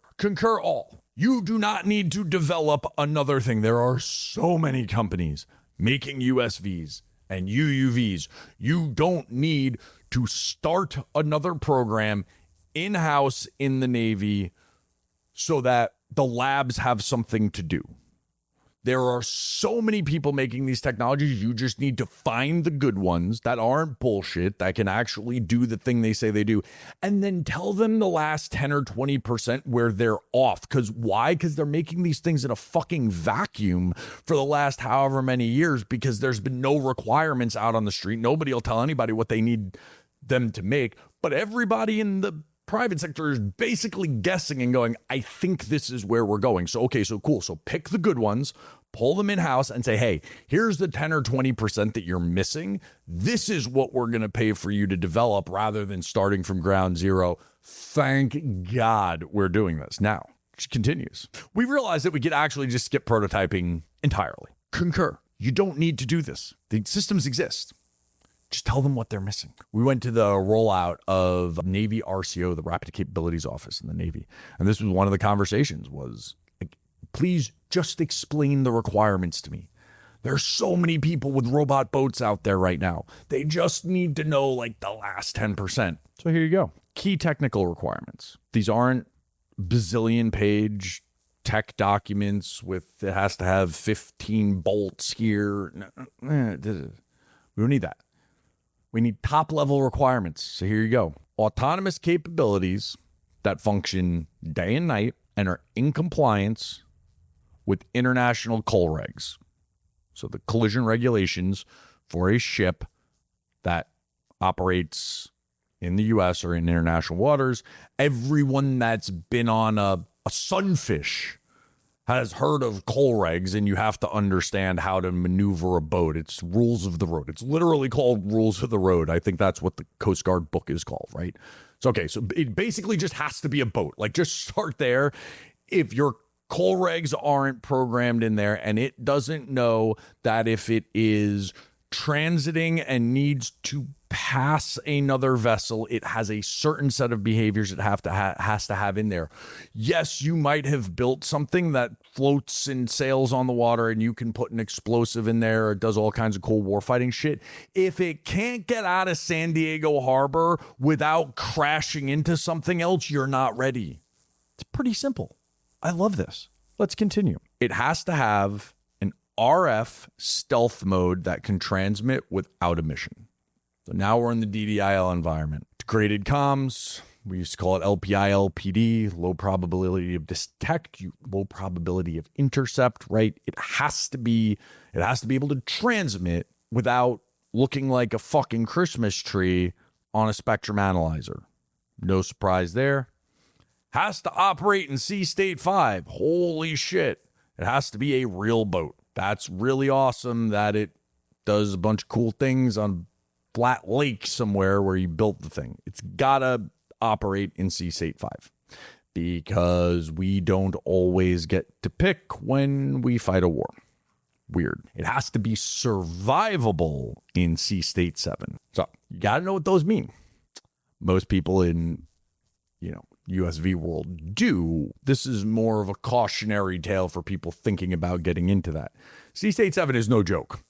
all. You do not need to develop another thing. There are so many companies making USVs and UUVs. You don't need to start another program in-house in the Navy so that the labs have something to do. There are so many people making these technologies. You just need to find the good ones that aren't bullshit, that can actually do the thing they say they do, and then tell them the last 10 or 20% where they're off. Because why? Because they're making these things in a fucking vacuum for the last however many years, because there's been no requirements out on the street. Nobody will tell anybody what they need them to make, but everybody in the private sector is basically guessing and going, I think this is where we're going. So, okay, so cool. So pick the good ones, pull them in-house and say, hey, here's the 10 or 20% that you're missing. This is what we're going to pay for you to develop rather than starting from ground zero. Thank God we're doing this. Now, she continues. We realize that we could actually just skip prototyping entirely. Concur. You don't need to do this. The systems exist. Just tell them what they're missing. We went to the rollout of Navy RCO, the Rapid Capabilities Office in the Navy. And this was one of the conversations was, like, please just explain the requirements to me. There's so many people with robot boats out there right now. They just need to know like the last 10%. So here you go. Key technical requirements. These aren't bazillion page tech documents with, it has to have 15 bolts here. We don't need that. We need top-level requirements. So here you go. Autonomous capabilities that function day and night and are in compliance with international coal regs. So the collision regulations for a ship that operates in the U.S. or in international waters. Everyone that's been on a sunfish has heard of coal regs, and you have to understand how to maneuver a boat. It's rules of the road. It's literally called rules of the road. I think that's what the Coast Guard book is called, right? So, okay, so it basically just has to be a boat. Like, just start there. If your coal regs aren't programmed in there and it doesn't know that if it is transiting and needs to pass another vessel, it has a certain set of behaviors it has to have in there. Yes, you might have built something that floats and sails on the water and you can put an explosive in there or does all kinds of cool warfighting shit. If it can't get out of San Diego Harbor without crashing into something else, you're not ready. It's pretty simple. I love this. Let's continue. It has to have an RF stealth mode that can transmit without emission. So now we're in the DDIL environment. Degraded comms, we used to call it LPI, LPD, low probability of detect, low probability of intercept, right? It has to be able to transmit without looking like a fucking Christmas tree on a spectrum analyzer. No surprise there. Has to operate in Sea State 5. Holy shit. It has to be a real boat. That's really awesome that it does a bunch of cool things on flat lake somewhere where you built the thing. It's got to operate in Sea State 5 because we don't always get to pick when we fight a war. Weird. It has to be survivable in Sea State 7. So you got to know what those mean. Most people in, USV world do. This is more of a cautionary tale for people thinking about getting into that. Sea State 7 is no joke.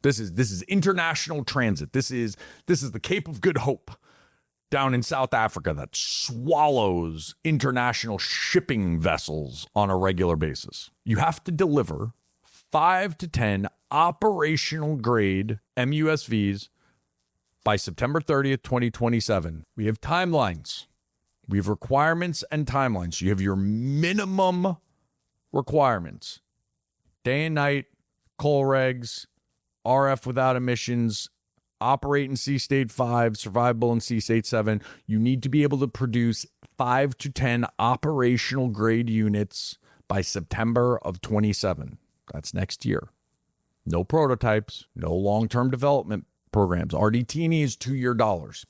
This is international transit. This is the Cape of Good Hope down in South Africa that swallows international shipping vessels on a regular basis. You have to deliver 5 to 10 operational grade MUSVs by September 30th, 2027. We have timelines. We have requirements and timelines. So you have your minimum requirements. Day and night, coal regs, RF without emissions, operate in Sea State 5, survivable in Sea State 7. You need to be able to produce 5 to 10 operational grade units by September of 27. That's next year. No prototypes, no long-term development programs. RDT&E is $2-year dollars.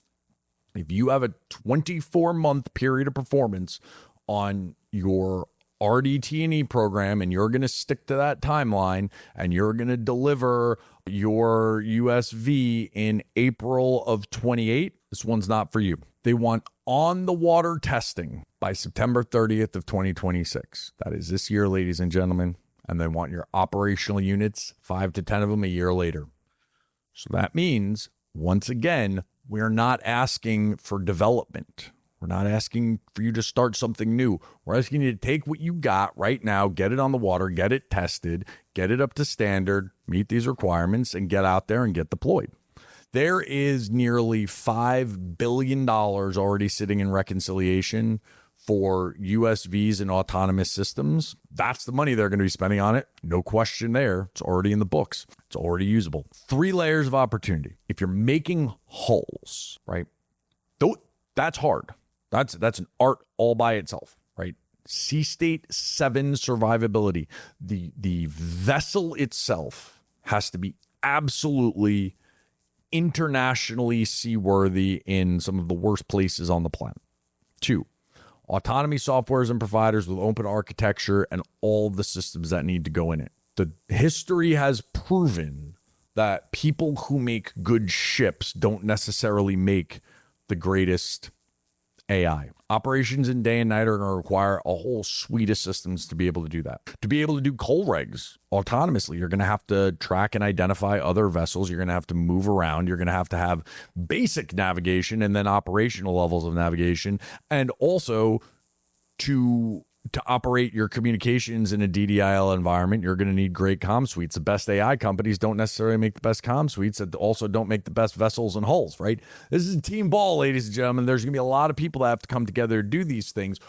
If you have a 24-month period of performance on your RDT&E program and you're going to stick to that timeline and you're going to deliver your USV in April of 28, this one's not for you. They want on-the-water testing by September 30th of 2026. That is this year, ladies and gentlemen. And they want your operational units, 5 to 10 of them a year later. So that means, once again, we're not asking for development. We're not asking for you to start something new. We're asking you to take what you got right now, get it on the water, get it tested, get it up to standard, meet these requirements, and get out there and get deployed. There is nearly $5 billion already sitting in reconciliation for USVs and autonomous systems. That's the money they're going to be spending on it. No question there. It's already in the books. It's already usable. 3 layers of opportunity. If you're making hulls, right? That's hard. That's an art all by itself, right? Sea State 7 survivability. The vessel itself has to be absolutely internationally seaworthy in some of the worst places on the planet. 2, autonomy softwares and providers with open architecture and all the systems that need to go in it. The history has proven that people who make good ships don't necessarily make the greatest AI. Operations in day and night are going to require a whole suite of systems to be able to do that. To be able to do coal regs autonomously, you're going to have to track and identify other vessels. You're going to have to move around. You're going to have basic navigation and then operational levels of navigation. And also to operate your communications in a DDIL environment, you're going to need great comm suites. The best AI companies don't necessarily make the best comm suites that also don't make the best vessels and hulls, right? This is a team ball, ladies and gentlemen. There's going to be a lot of people that have to come together to do these things.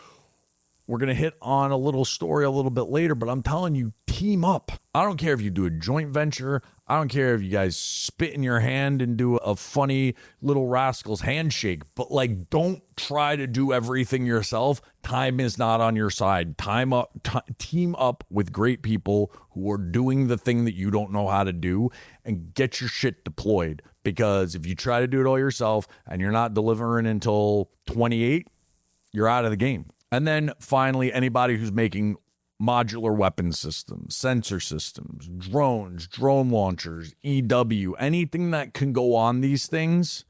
We're going to hit on a little story a little bit later, but I'm telling you, team up. I don't care if you do a joint venture. I don't care if you guys spit in your hand and do a funny little rascal's handshake, but like, don't try to do everything yourself. Time is not on your side. Team up with great people who are doing the thing that you don't know how to do and get your shit deployed. Because if you try to do it all yourself and you're not delivering until 28, you're out of the game. And then finally, anybody who's making modular weapon systems, sensor systems, drones, drone launchers, EW, anything that can go on these things,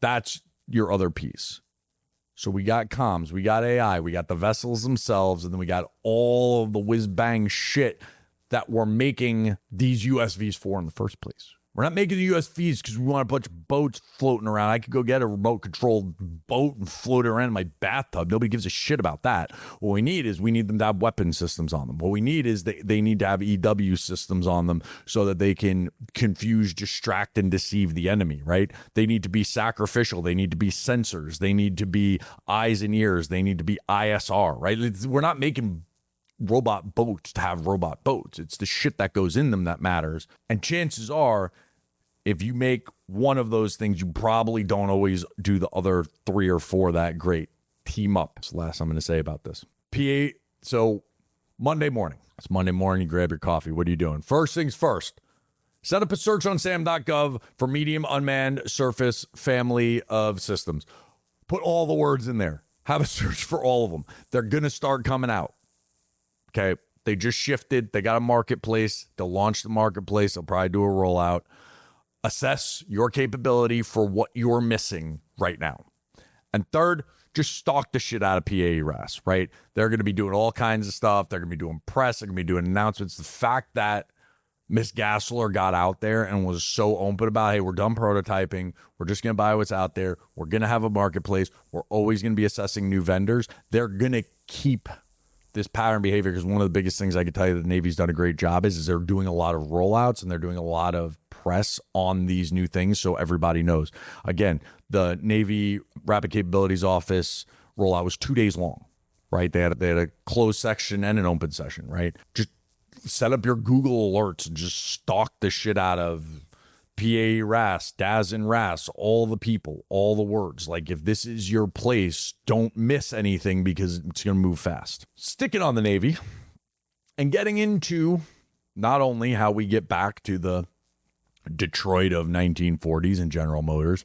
that's your other piece. So we got comms, we got AI, we got the vessels themselves, and then we got all of the whiz-bang shit that we're making these USVs for in the first place. We're not making the USVs because we want a bunch of boats floating around. I could go get a remote-controlled boat and float it around in my bathtub. Nobody gives a shit about that. What we need them to have weapon systems on them. What we need is they need to have EW systems on them so that they can confuse, distract, and deceive the enemy, right? They need to be sacrificial. They need to be sensors. They need to be eyes and ears. They need to be ISR, right? We're not making robot boats to have robot boats. It's the shit that goes in them that matters. And chances are, if you make one of those things, you probably don't always do the other 3 or 4 that great. Team up. That's the last I'm going to say about this. So Monday morning. It's Monday morning. You grab your coffee. What are you doing? First things first. Set up a search on sam.gov for medium unmanned surface family of systems. Put all the words in there. Have a search for all of them. They're going to start coming out. Okay. They just shifted. They got a marketplace. They'll launch the marketplace. They'll probably do a rollout. Assess your capability for what you're missing right now. And third, just stalk the shit out of PAERAS, right? They're going to be doing all kinds of stuff. They're going to be doing press. They're going to be doing announcements. The fact that Miss Gassler got out there and was so open about, hey, we're done prototyping. We're just going to buy what's out there. We're going to have a marketplace. We're always going to be assessing new vendors. They're going to keep this pattern behavior, because one of the biggest things I can tell you that the Navy's done a great job is they're doing a lot of rollouts and they're doing a lot of press on these new things so everybody knows. Again, the Navy Rapid Capabilities Office rollout was 2 days long, right? They had a closed section and an open session, right? Just set up your Google alerts and just stalk the shit out of PAERAS, DAS and RAS, all the people, all the words. Like, if this is your place, don't miss anything because it's going to move fast. Sticking on the Navy and getting into not only how we get back to the Detroit of 1940s and General Motors,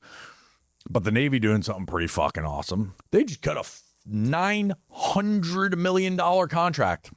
but the Navy doing something pretty fucking awesome. They just cut a $900 million contract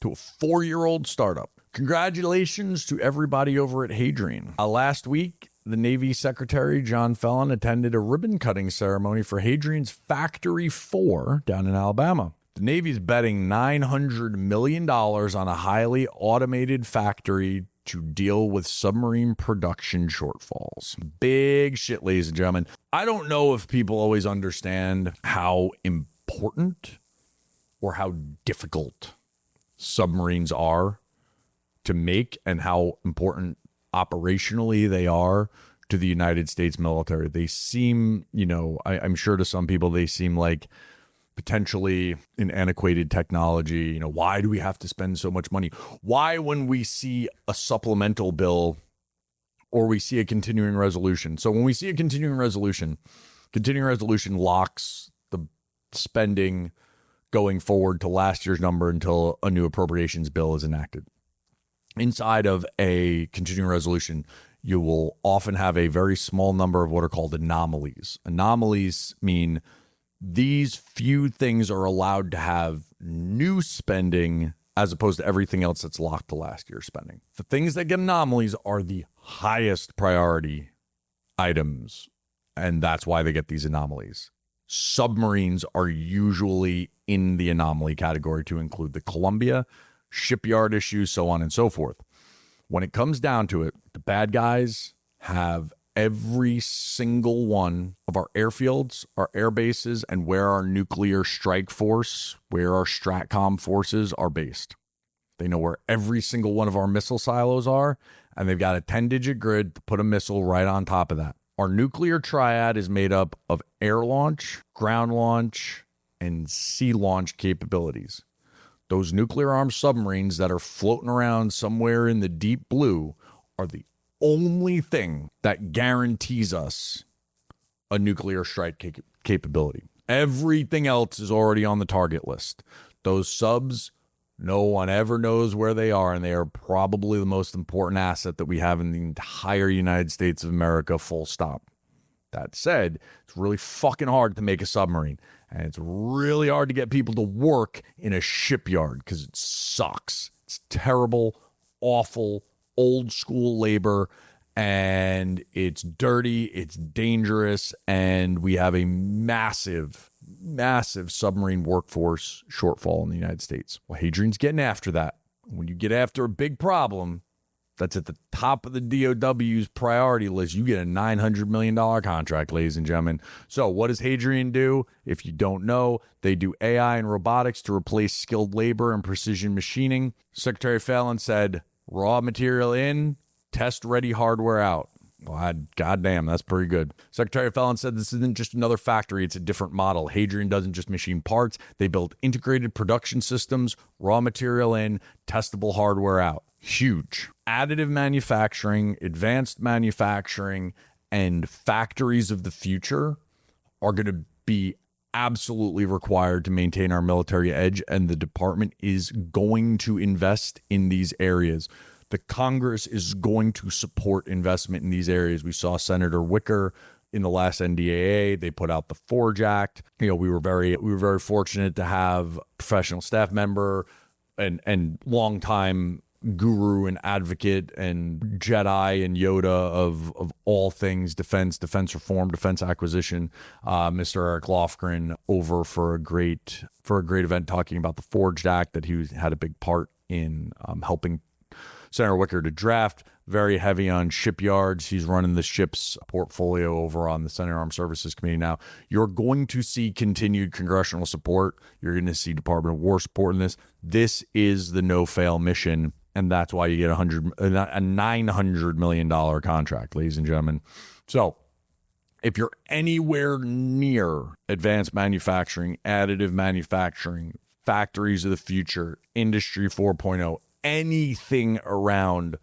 to a 4-year-old startup. Congratulations to everybody over at Hadrian. Last week, the Navy Secretary, John Fellon, attended a ribbon-cutting ceremony for Hadrian's Factory 4 down in Alabama. The Navy's betting $900 million on a highly automated factory to deal with submarine production shortfalls. Big shit, ladies and gentlemen. I don't know if people always understand how important or how difficult submarines are to make and how important operationally they are to the United States military. They seem, I'm sure to some people, they seem like potentially an antiquated technology. Why do we have to spend so much money? Why, when we see a supplemental bill or we see a continuing resolution? So when we see a continuing resolution locks the spending going forward to last year's number until a new appropriations bill is enacted. Inside of a continuing resolution, you will often have a very small number of what are called anomalies. Anomalies mean these few things are allowed to have new spending as opposed to everything else that's locked to last year's spending. The things that get anomalies are the highest priority items, and that's why they get these anomalies. Submarines are usually in the anomaly category to include the Columbia, shipyard issues, so on and so forth. When it comes down to it, the bad guys have every single one of our airfields, our air bases, and where our nuclear strike force, where our STRATCOM forces are based. They know where every single one of our missile silos are, and they've got a 10-digit grid to put a missile right on top of that. Our nuclear triad is made up of air launch, ground launch, and sea launch capabilities. Those nuclear-armed submarines that are floating around somewhere in the deep blue are the only thing that guarantees us a nuclear strike capability. Everything else is already on the target list. Those subs, no one ever knows where they are, and they are probably the most important asset that we have in the entire United States of America, full stop. That said, it's really fucking hard to make a submarine, and it's really hard to get people to work in a shipyard because it sucks. It's terrible, awful, old school labor, and it's dirty, it's dangerous, and we have a massive submarine workforce shortfall in the United States. Well, Hadrian's getting after that. When you get after a big problem that's at the top of the DOW's priority list, you get a $900 million contract, ladies and gentlemen. So what does Hadrian do? If you don't know, they do AI and robotics to replace skilled labor and precision machining. Secretary Fallon said, raw material in, test-ready hardware out. Well, goddamn, that's pretty good. Secretary Fallon said this isn't just another factory, it's a different model. Hadrian doesn't just machine parts. They build integrated production systems, raw material in, testable hardware out. Huge. Additive manufacturing, advanced manufacturing, and factories of the future are going to be absolutely required to maintain our military edge, and the department is going to invest in these areas. The Congress is going to support investment in these areas. We saw Senator Wicker in the last NDAA. They put out the Forge Act. You know, we were very fortunate to have a professional staff member and longtime guru and advocate and Jedi and Yoda of all things defense reform, defense acquisition, Mr. Eric Lofgren, over for a great event talking about the Forged Act that he had a big part in helping Senator Wicker to draft. Very heavy on shipyards. He's running the ships portfolio over on the Senate Armed Services Committee now. You're going to see continued congressional support. You're going to see Department of War support in this. This is the no-fail mission, and that's why you get a $900 million contract, ladies and gentlemen. So if you're anywhere near advanced manufacturing, additive manufacturing, factories of the future, Industry 4.0, anything around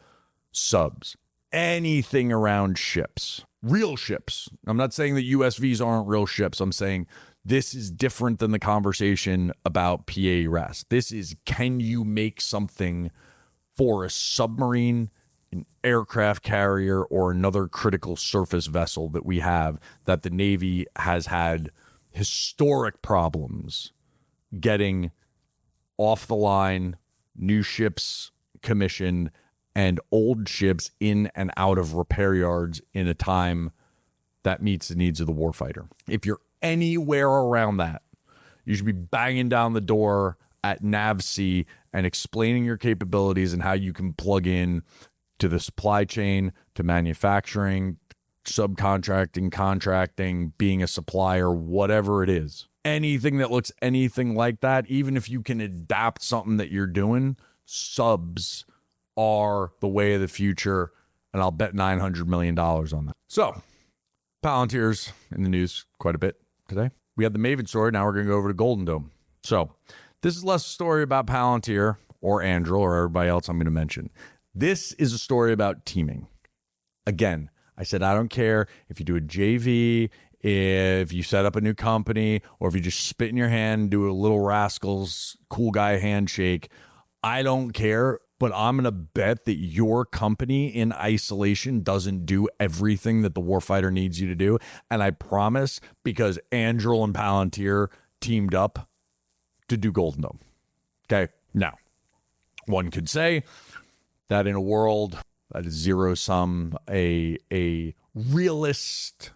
subs, anything around ships, real ships. I'm not saying that USVs aren't real ships. I'm saying this is different than the conversation about PARES. This is, can you make something for a submarine, an aircraft carrier, or another critical surface vessel that we have that the Navy has had historic problems getting off the line, new ships commissioned, and old ships in and out of repair yards in a time that meets the needs of the warfighter. If you're anywhere around that, you should be banging down the door at NAVSEA and explaining your capabilities and how you can plug in to the supply chain, to manufacturing, subcontracting, contracting, being a supplier, whatever it is. Anything that looks anything like that, even if you can adapt something that you're doing, subs are the way of the future, and I'll bet $900 million on that. So, Palantir's in the news quite a bit today. We had the Maven story. Now we're going to go over to Golden Dome. So, this is less a story about Palantir or Anduril or everybody else I'm going to mention. This is a story about teaming. Again, I said I don't care if you do a JV, if you set up a new company, or if you just spit in your hand and do a little rascals cool guy handshake. I don't care, but I'm going to bet that your company in isolation doesn't do everything that the warfighter needs you to do. And I promise, because Anduril and Palantir teamed up to do Golden Dome. Okay, now, one could say that in a world that is zero-sum, a realist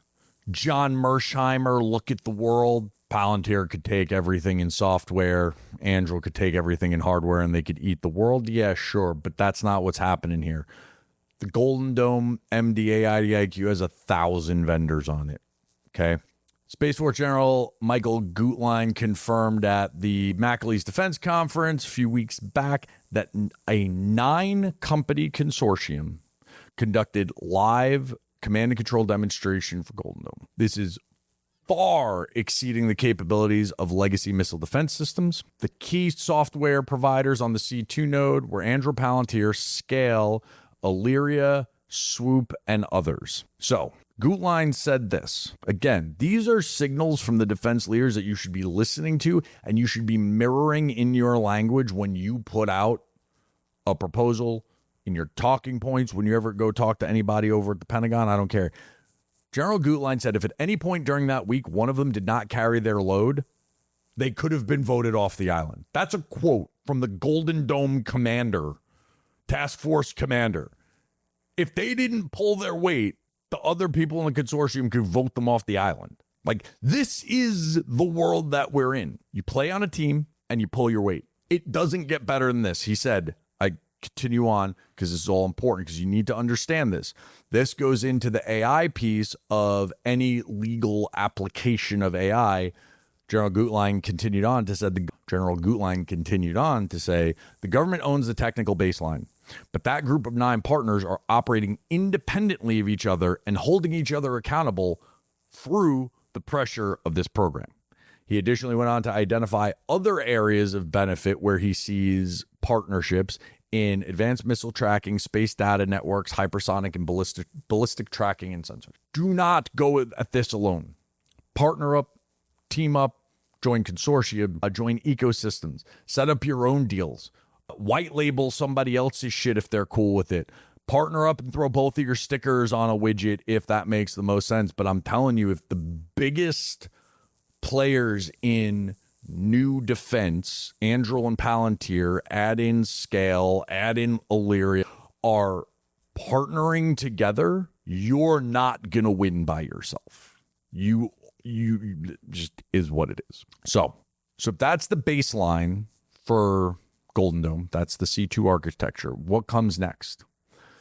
John Mersheimer look at the world, Palantir could take everything in software, Anduril could take everything in hardware, and they could eat the world. Yeah, sure, but that's not what's happening here. The Golden Dome MDA IDIQ has 1,000 vendors on it, okay? Space Force General Michael Gutlein confirmed at the Macaleese Defense Conference a few weeks back that a 9-company consortium conducted live command and control demonstration for Golden Dome. This is far exceeding the capabilities of legacy missile defense systems. The key software providers on the C2 node were Anduril, Palantir, Scale, Illyria, Swoop, and others. So, Gutlein said this. Again, these are signals from the defense leaders that you should be listening to, and you should be mirroring in your language when you put out a proposal, in your talking points, when you ever go talk to anybody over at the Pentagon. I don't care. General Gutlein said if at any point during that week one of them did not carry their load, they could have been voted off the island. That's a quote from the Golden Dome commander, task force commander. If they didn't pull their weight, the other people in the consortium could vote them off the island. Like, this is the world that we're in. You play on a team and you pull your weight. It doesn't get better than this. He said, I continue on because this is all important because you need to understand this. This goes into the AI piece of any legal application of AI. General Gutlein continued on to say, the government owns the technical baseline, but that group of 9 partners are operating independently of each other and holding each other accountable through the pressure of this program. He additionally went on to identify other areas of benefit where he sees partnerships in advanced missile tracking, space data networks, hypersonic and ballistic tracking and sensors. Do not go at this alone. Partner up, team up, join consortia, join ecosystems, set up your own deals, white label somebody else's shit if they're cool with it. Partner up and throw both of your stickers on a widget if that makes the most sense. But I'm telling you, if the biggest players in new defense, Anduril and Palantir, add in Scale, add in Illyria, are partnering together, you're not going to win by yourself. You just is what it is. So if that's the baseline for Golden Dome, that's the C2 architecture. What comes next?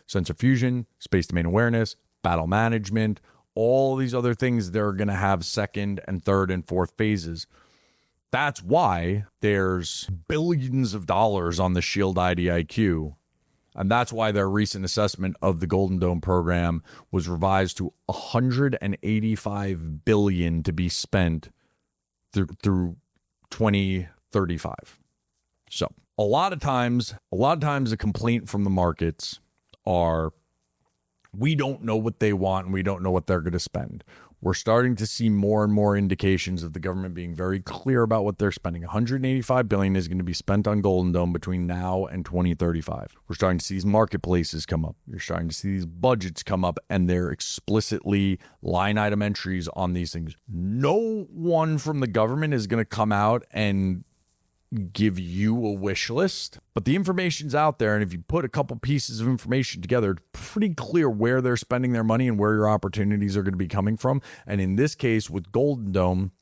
Sensor fusion, space domain awareness, battle management, all these other things that are going to have second and third and fourth phases. That's why there's billions of dollars on the SHIELD IDIQ. And that's why their recent assessment of the Golden Dome program was revised to $185 billion to be spent through 2035. So a lot of times the complaint from the markets are, we don't know what they want and we don't know what they're going to spend. We're starting to see more and more indications of the government being very clear about what they're spending. $185 billion is going to be spent on Golden Dome between now and 2035. We're starting to see these marketplaces come up. You're starting to see these budgets come up, and they're explicitly line item entries on these things. No one from the government is going to come out and give you a wish list, but the information's out there, and if you put a couple pieces of information together, it's pretty clear where they're spending their money and where your opportunities are going to be coming from. And in this case with Golden Dome,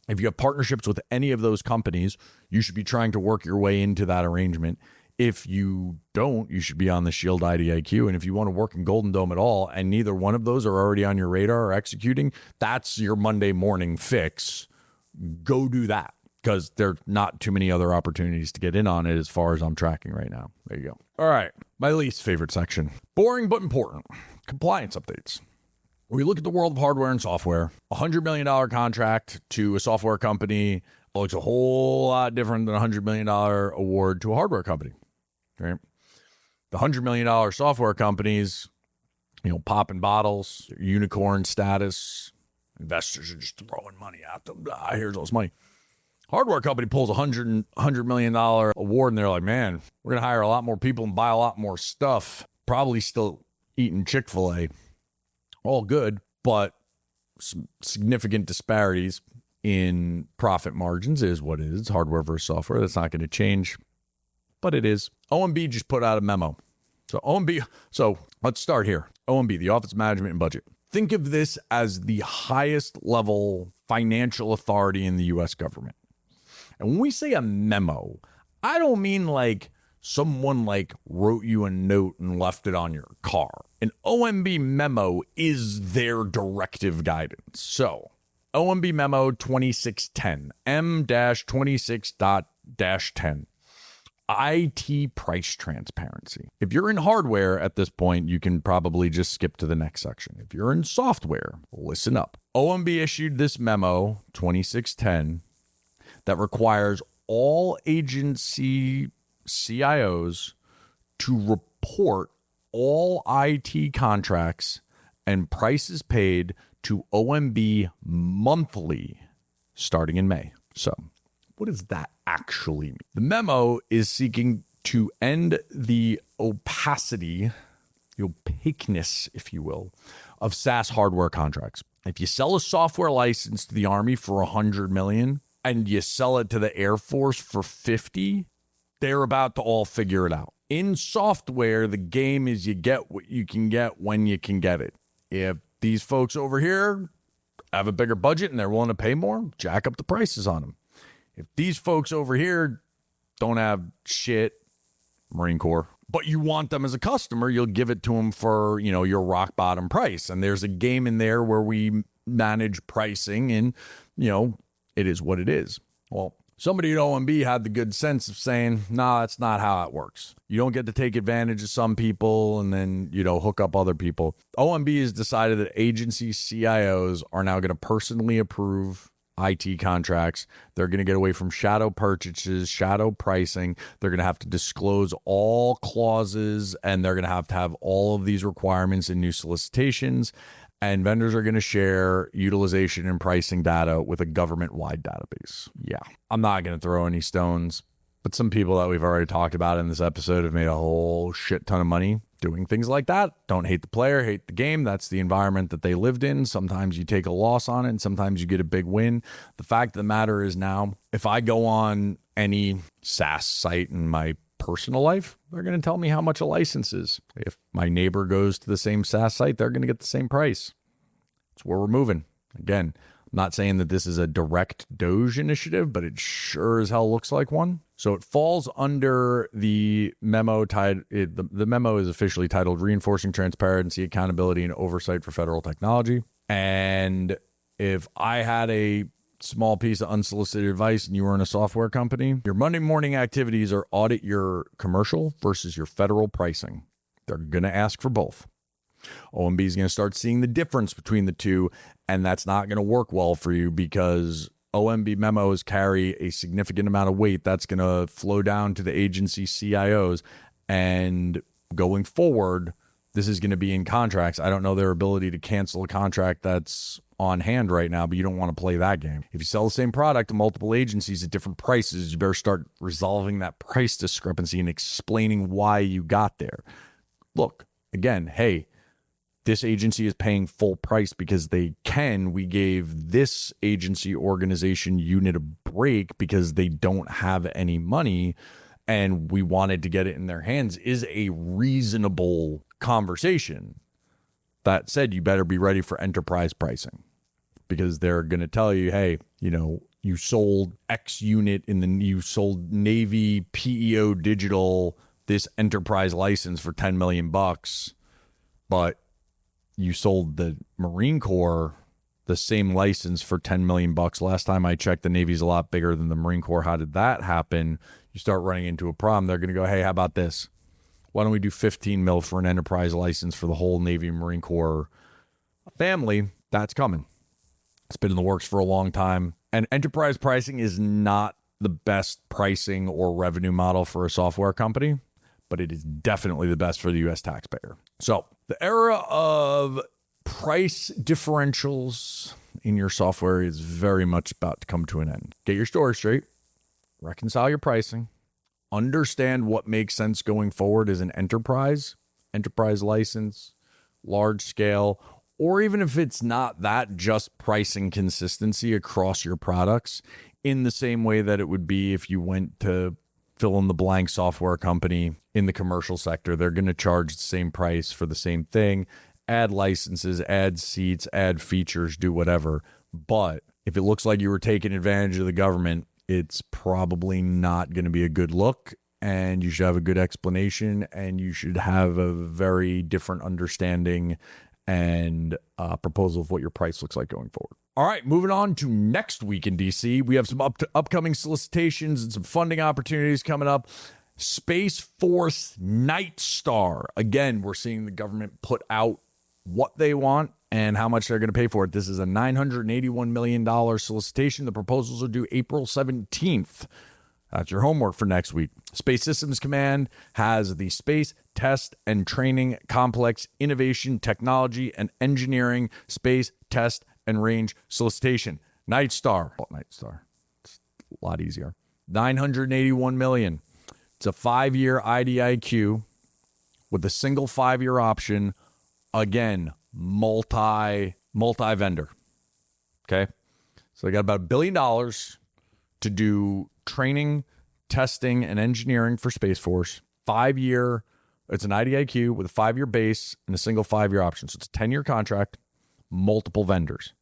if you have partnerships with any of those companies, you should be trying to work your way into that arrangement. If you don't, you should be on the SHIELD IDIQ. And if you want to work in Golden Dome at all, and neither one of those are already on your radar or executing, that's your Monday morning fix. Go do that, because there are not too many other opportunities to get in on it as far as I'm tracking right now. There you go. All right. My least favorite section. Boring but important. Compliance updates. When we look at the world of hardware and software, a $100 million contract to a software company looks a whole lot different than a $100 million award to a hardware company. Right? The $100 million software companies, popping bottles, unicorn status. Investors are just throwing money at them. Here's all this money. Hardware company pulls a $100 million award, and they're like, man, we're going to hire a lot more people and buy a lot more stuff. Probably still eating Chick-fil-A. All good, but some significant disparities in profit margins is what it is. It's hardware versus software. That's not going to change, but it is. OMB just put out a memo. So let's start here. OMB, the Office of Management and Budget. Think of this as the highest level financial authority in the U.S. government. And when we say a memo, I don't mean like someone wrote you a note and left it on your car. An OMB memo is their directive guidance. So OMB memo 2610, M-26.10, IT price transparency. If you're in hardware at this point, you can probably just skip to the next section. If you're in software, listen up. OMB issued this memo 2610 that requires all agency CIOs to report all IT contracts and prices paid to OMB monthly starting in May. So what does that actually mean? The memo is seeking to end the opacity, the opaqueness, if you will, of SaaS hardware contracts. If you sell a software license to the Army for $100 million and you sell it to the Air Force for 50, they're about to all figure it out. In software, the game is you get what you can get when you can get it. If these folks over here have a bigger budget and they're willing to pay more, jack up the prices on them. If these folks over here don't have shit, Marine Corps, but you want them as a customer, you'll give it to them for, your rock bottom price. And there's a game in there where we manage pricing and, it is what it is. Well, somebody at OMB had the good sense of saying, nah, that's not how it works. You don't get to take advantage of some people and then, hook up other people. OMB has decided that agency CIOs are now going to personally approve IT contracts. They're going to get away from shadow purchases, shadow pricing. They're going to have to disclose all clauses, and they're going to have all of these requirements in new solicitations. And vendors are going to share utilization and pricing data with a government-wide database. Yeah, I'm not going to throw any stones, but some people that we've already talked about in this episode have made a whole shit ton of money doing things like that. Don't hate the player, hate the game. That's the environment that they lived in. Sometimes you take a loss on it, and sometimes you get a big win. The fact of the matter is now, if I go on any SaaS site in my personal life, they're going to tell me how much a license is. If my neighbor goes to the same SaaS site, they're going to get the same price. That's where we're moving. Again, I'm not saying that this is a direct Doge initiative, but it sure as hell looks like one. So it falls under the memo. The memo is officially titled Reinforcing Transparency, Accountability, and Oversight for Federal Technology. And if I had a small piece of unsolicited advice and you were in a software company, your Monday morning activities are audit your commercial versus your federal pricing. They're going to ask for both. OMB is going to start seeing the difference between the two, and that's not going to work well for you because OMB memos carry a significant amount of weight that's going to flow down to the agency CIOs. And going forward, this is going to be in contracts. I don't know their ability to cancel a contract that's on hand right now, but you don't want to play that game. If you sell the same product to multiple agencies at different prices, you better start resolving that price discrepancy and explaining why you got there. Look, again, hey, this agency is paying full price because they can. We gave this agency organization unit a break because they don't have any money and we wanted to get it in their hands is a reasonable conversation. That said, you better be ready for enterprise pricing because they're going to tell you, hey, you sold X unit you sold Navy PEO Digital this enterprise license for $10 million, but you sold the Marine Corps the same license for $10 million. Last time I checked, the Navy's a lot bigger than the Marine Corps. How did that happen? You start running into a problem. They're going to go, hey, how about this? Why don't we do 15 mil for an enterprise license for the whole Navy and Marine Corps family? That's coming. It's been in the works for a long time. And enterprise pricing is not the best pricing or revenue model for a software company, but it is definitely the best for the U.S. taxpayer. So the era of price differentials in your software is very much about to come to an end. Get your story straight, reconcile your pricing, understand what makes sense going forward as an enterprise license, large scale, or even if it's not that, just pricing consistency across your products in the same way that it would be if you went to fill in the blank software company in the commercial sector. They're going to charge the same price for the same thing, add licenses, add seats, add features, do whatever. But if it looks like you were taking advantage of the government, it's probably not going to be a good look, and you should have a good explanation, and you should have a very different understanding and proposal of what your price looks like going forward. All right, moving on to next week in DC. We have some upcoming solicitations and some funding opportunities coming up. Space Force Night Star. Again, we're seeing the government put out what they want and how much they're going to pay for it. This is a $981 million solicitation. The proposals are due April 17th. That's your homework for next week. Space Systems Command has the Space Test and Training Complex Innovation, Technology, and Engineering Space Test and Range Solicitation. Nightstar. It's a lot easier. $981 million. It's a 5-year IDIQ with a single 5-year option. Again, multi-vendor. Okay? So they got about $1 billion to do training, testing, and engineering for Space Force. 5-year, it's an IDIQ with a 5-year base and a single 5-year option. So it's a 10-year contract, multiple vendors.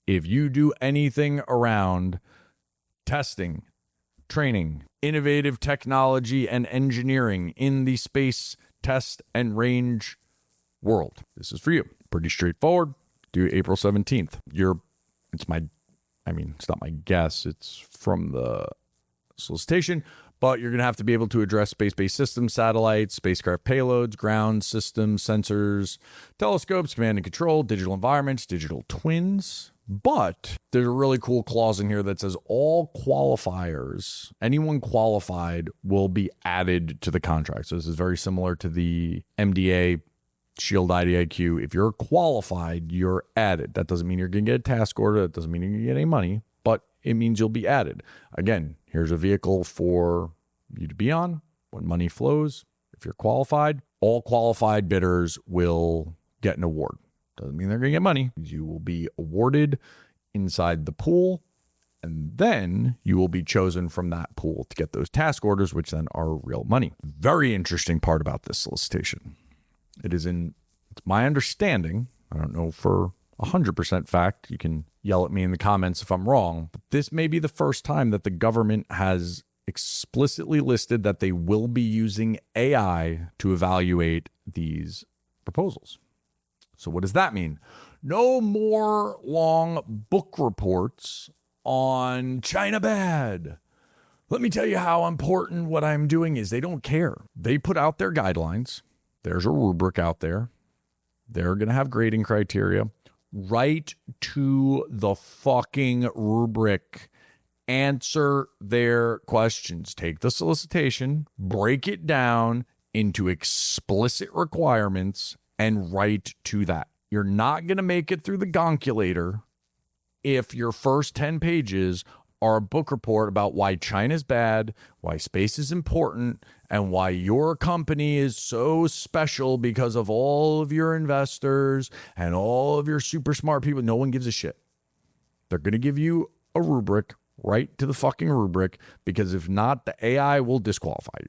If you do anything around testing, training, innovative technology, and engineering in the space test and range world, this is for you. Pretty straightforward. Due April 17th. It's not my guess. It's from the solicitation, but you're going to have to be able to address space-based systems, satellites, spacecraft payloads, ground systems, sensors, telescopes, command and control, digital environments, digital twins. But there's a really cool clause in here that says all qualifiers, anyone qualified, will be added to the contract. So this is very similar to the MDA Shield IDIQ. If you're qualified, you're added. That doesn't mean you're going to get a task order. That doesn't mean you're going to get any money, but it means you'll be added. Again, here's a vehicle for you to be on when money flows. If you're qualified, all qualified bidders will get an award. Doesn't mean they're going to get money. You will be awarded inside the pool, and then you will be chosen from that pool to get those task orders, which then are real money. Very interesting part about this solicitation. It's my understanding, I don't know for 100% fact, you can yell at me in the comments if I'm wrong, but this may be the first time that the government has explicitly listed that they will be using AI to evaluate these proposals. So what does that mean? No more long book reports on China bad. Let me tell you how important what I'm doing is. They don't care. They put out their guidelines. There's a rubric out there. They're going to have grading criteria. Right to the fucking rubric. Answer their questions. Take the solicitation, break it down into explicit requirements, and write to that. You're not going to make it through the gonculator if your first 10 pages are a book report about why China's bad, why space is important, and why your company is so special because of all of your investors and all of your super smart people. No one gives a shit. They're going to give you a rubric, right to the fucking rubric, because if not, the AI will disqualify you.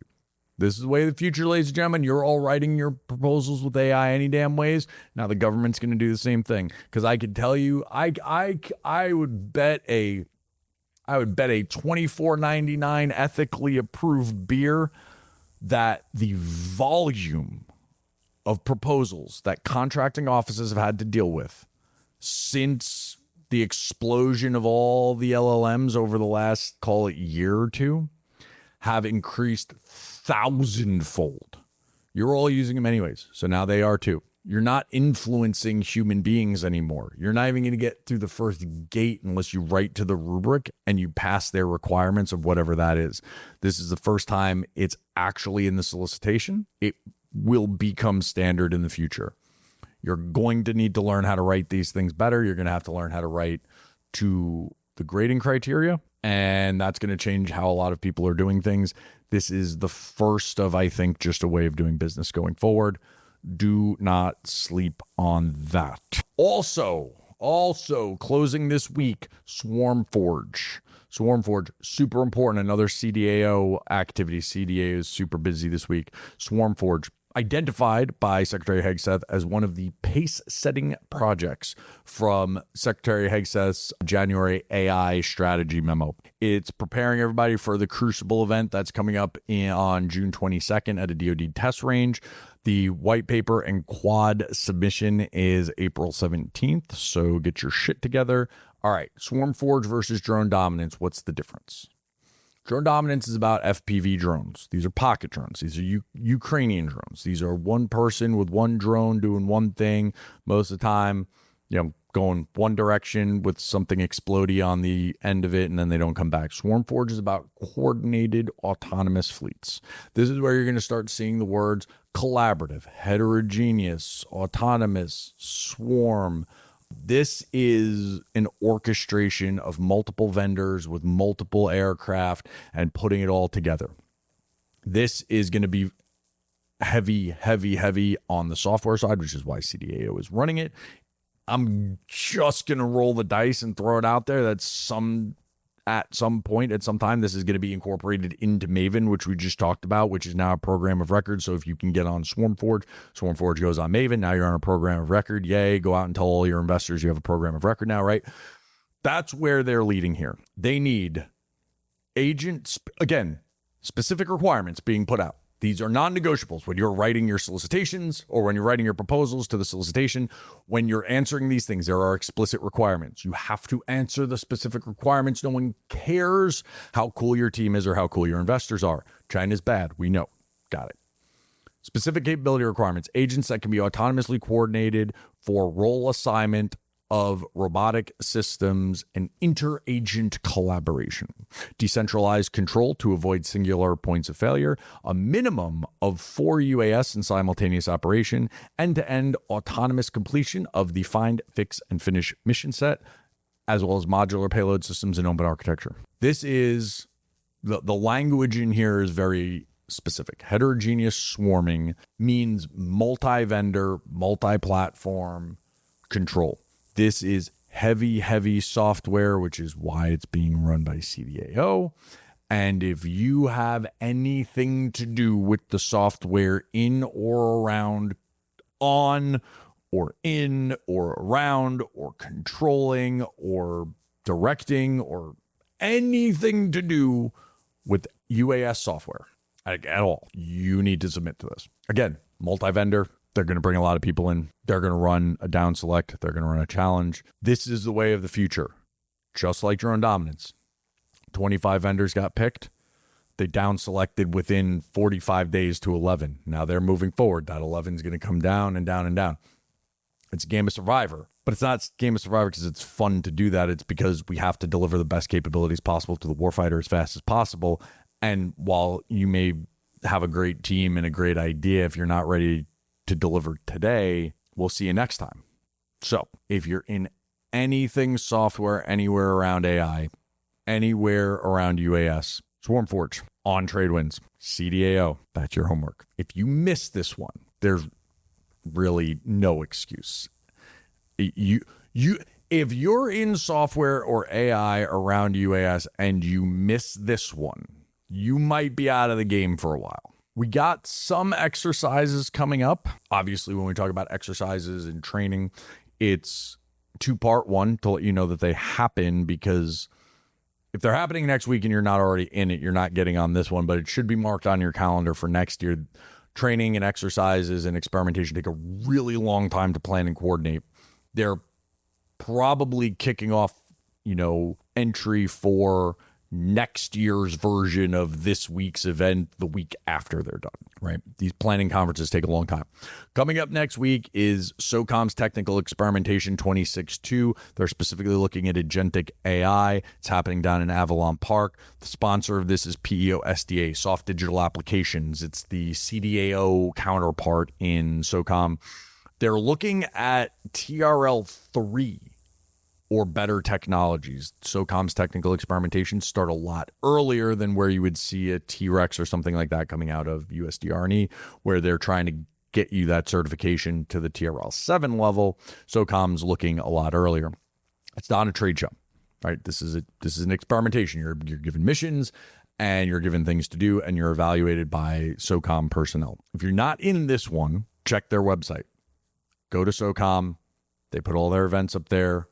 This is the way of the future, ladies and gentlemen. You're all writing your proposals with AI any damn ways. Now the government's going to do the same thing. Because I can tell you, I would bet a $24.99 ethically approved beer that the volume of proposals that contracting offices have had to deal with since the explosion of all the LLMs over the last, call it, year or two, have increased 1,000-fold. You're all using them anyways, so now they are too. You're not influencing human beings anymore. You're not even going to get through the first gate unless you write to the rubric and you pass their requirements of whatever that is. This is the first time it's actually in the solicitation. It will become standard in the future. You're going to need to learn how to write these things better. You're going to have to learn how to write to the grading criteria, and that's going to change how a lot of people are doing things. This is the first of, I think, just a way of doing business going forward. Do not sleep on that. Also closing this week, SwarmForge. SwarmForge, super important. Another CDAO activity. CDA is super busy this week. SwarmForge, identified by Secretary Hegseth as one of the pace-setting projects from Secretary Hegseth's January AI strategy memo. It's preparing everybody for the Crucible event that's coming up on June 22nd at a DoD test range. The white paper and quad submission is April 17th, so get your shit together. All right, SwarmForge versus drone dominance. What's the difference? Drone dominance is about FPV drones. These are pocket drones. These are Ukrainian drones. These are one person with one drone doing one thing most of the time. going one direction with something explodey on the end of it, and then they don't come back. SwarmForge is about coordinated autonomous fleets. This is where you're going to start seeing the words collaborative, heterogeneous, autonomous, swarm. This is an orchestration of multiple vendors with multiple aircraft and putting it all together. This is going to be heavy on the software side, which is why CDAO is running it. I'm just going to roll the dice and throw it out there that at some point, at some time, this is going to be incorporated into Maven, which we just talked about, which is now a program of record. So if you can get on SwarmForge goes on Maven. Now you're on a program of record. Yay, go out and tell all your investors you have a program of record now, right? That's where they're leading here. They need agents, again, specific requirements being put out. These are non-negotiables when you're writing your solicitations or when you're writing your proposals to the solicitation. When you're answering these things, there are explicit requirements. You have to answer the specific requirements. No one cares how cool your team is or how cool your investors are. China's bad. We know. Got it. Specific capability requirements. Agents that can be autonomously coordinated for role assignment of robotic systems and inter-agent collaboration, decentralized control to avoid singular points of failure, a minimum of 4 UAS in simultaneous operation, end-to-end autonomous completion of the find, fix, and finish mission set, as well as modular payload systems and open architecture. This is, the language in here is very specific. Heterogeneous swarming means multi-vendor, multi-platform control. This is heavy software, which is why it's being run by CDAO. And if you have anything to do with the software in or around, on or in or around or controlling or directing or anything to do with UAS software at all, you need to submit to this. Again, multi-vendor. They're going to bring a lot of people in. They're going to run a down select. They're going to run a challenge. This is the way of the future. Just like drone dominance. 25 vendors got picked. They down selected within 45 days to 11. Now they're moving forward. That 11 is going to come down and down and down. It's a game of Survivor. But it's not game of Survivor because it's fun to do that. It's because we have to deliver the best capabilities possible to the warfighter as fast as possible. And while you may have a great team and a great idea, if you're not ready to deliver today, we'll see you next time. So if you're in anything software, anywhere around AI, anywhere around UAS, SwarmForge, on Tradewinds, CDAO, that's your homework. If you miss this one, there's really no excuse. If you're in software or AI around UAS and you miss this one, you might be out of the game for a while. We got some exercises coming up. Obviously, when we talk about exercises and training, it's two-part. One, to let you know that they happen, because if they're happening next week and you're not already in it, you're not getting on this one, but it should be marked on your calendar for next year. Training and exercises and experimentation take a really long time to plan and coordinate. They're probably kicking off, entry for next year's version of this week's event the week after they're done, right? These planning conferences take a long time. Coming up next week is SOCOM's Technical Experimentation 26-2. They're specifically looking at agentic AI. It's happening down in Avalon Park. The sponsor of this is PEO SDA, Soft Digital Applications. It's the CDAO counterpart in SOCOM. They're looking at TRL-3 or better technologies. SOCOM's technical experimentation start a lot earlier than where you would see a T-Rex or something like that coming out of USDR&E, where they're trying to get you that certification to the TRL-7 level. SOCOM's looking a lot earlier. It's not a trade show, right? This is an experimentation. You're given missions and you're given things to do, and you're evaluated by SOCOM personnel. If you're not in this one, check their website. Go to SOCOM. They put all their events up there,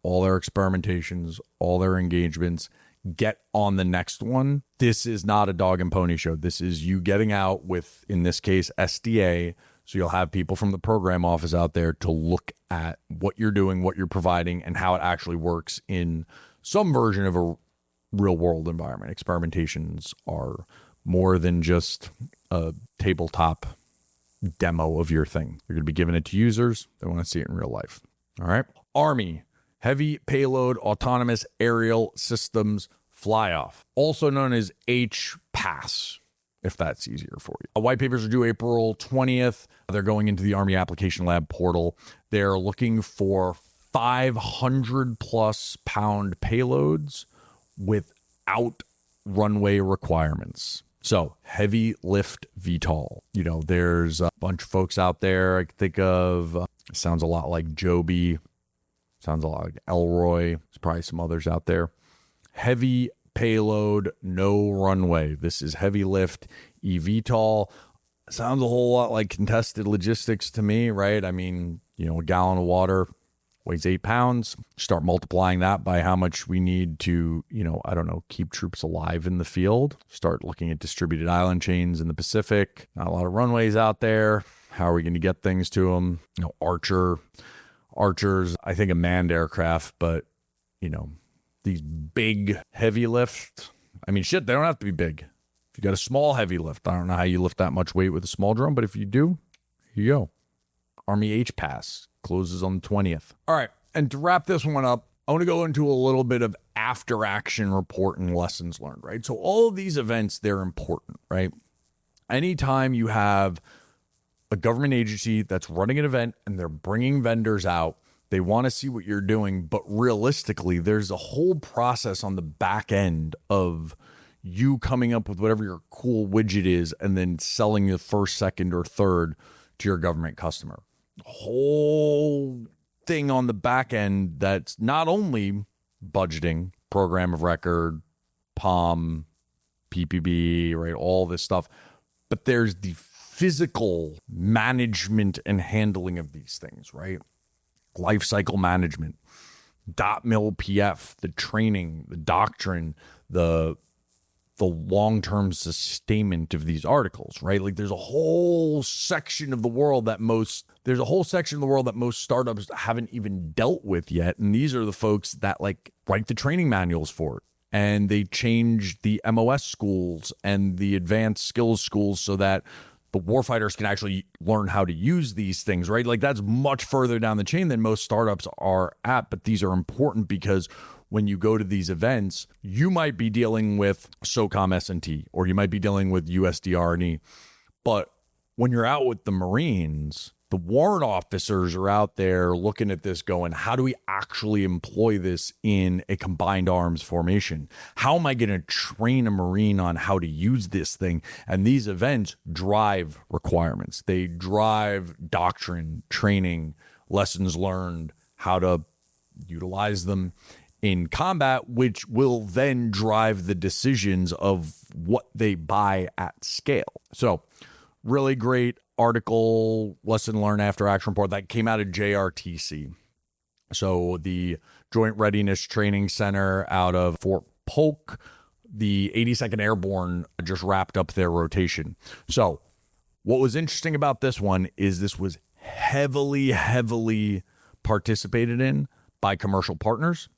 all their experimentations, all their engagements. Get on the next one. This is not a dog and pony show. This is you getting out with, in this case, SDA. So you'll have people from the program office out there to look at what you're doing, what you're providing, and how it actually works in some version of a real world environment. Experimentations are more than just a tabletop demo of your thing. You're going to be giving it to users. They want to see it in real life. All right. Army, heavy payload autonomous aerial systems fly-off, also known as HPAS, if that's easier for you. White papers are due April 20th. They're going into the Army Application Lab portal. They're looking for 500 plus pound payloads without runway requirements. So heavy lift VTOL. You know, there's a bunch of folks out there I can think of. Sounds a lot like Joby. Sounds a lot like Elroy. There's probably some others out there. Heavy payload, no runway. This is heavy lift eVTOL. Sounds a whole lot like contested logistics to me, right? I mean, you know, a gallon of water weighs 8 pounds. Start multiplying that by how much we need to, you know, I don't know, keep troops alive in the field. Start looking at distributed island chains in the Pacific. Not a lot of runways out there. How are we going to get things to them? You know, Archers, I think a manned aircraft, but, you know, these big heavy lift. I mean, shit, they don't have to be big. If you got a small heavy lift, I don't know how you lift that much weight with a small drone, but if you do, here you go. Army HPAS closes on the 20th. All right, and to wrap this one up, I want to go into a little bit of after action report and lessons learned, right? So all of these events, they're important, right? Anytime you have a government agency that's running an event and they're bringing vendors out, they want to see what you're doing, but realistically, there's a whole process on the back end of you coming up with whatever your cool widget is and then selling the first, second, or third to your government customer. Whole thing on the back end that's not only budgeting, program of record, POM, PPB, right, all this stuff, but there's the physical management and handling of these things, right? Life cycle management, .mil PF, the training, the doctrine, the long-term sustainment of these articles, right? Like there's a whole section of the world that most startups haven't even dealt with yet. And these are the folks that like write the training manuals for it. And they change the MOS schools and the advanced skills schools so that the warfighters can actually learn how to use these things, right? Like that's much further down the chain than most startups are at, but these are important because when you go to these events, you might be dealing with SOCOM S&T or you might be dealing with USDR&E, but when you're out with the Marines, the warrant officers are out there looking at this going, how do we actually employ this in a combined arms formation? How am I going to train a Marine on how to use this thing? And these events drive requirements. They drive doctrine, training, lessons learned, how to utilize them in combat, which will then drive the decisions of what they buy at scale. So really great article, lesson learned after action report that came out of JRTC. So the Joint Readiness Training Center out of Fort Polk, the 82nd Airborne just wrapped up their rotation. So what was interesting about this one is this was heavily participated in by commercial partners.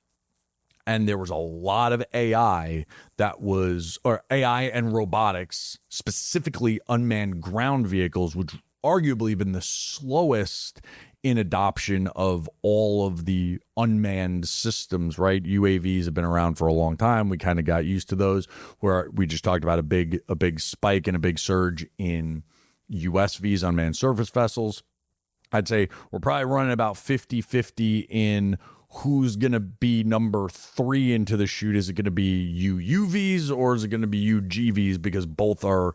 And there was a lot of AI AI and robotics, specifically unmanned ground vehicles, which arguably been the slowest in adoption of all of the unmanned systems, right? UAVs have been around for a long time. We kind of got used to those, where we just talked about a big spike and a big surge in USVs, unmanned surface vessels. I'd say we're probably running about 50-50 in who's going to be number 3 into the chute. Is it going to be UUVs or is it going to be UGVs? Because both are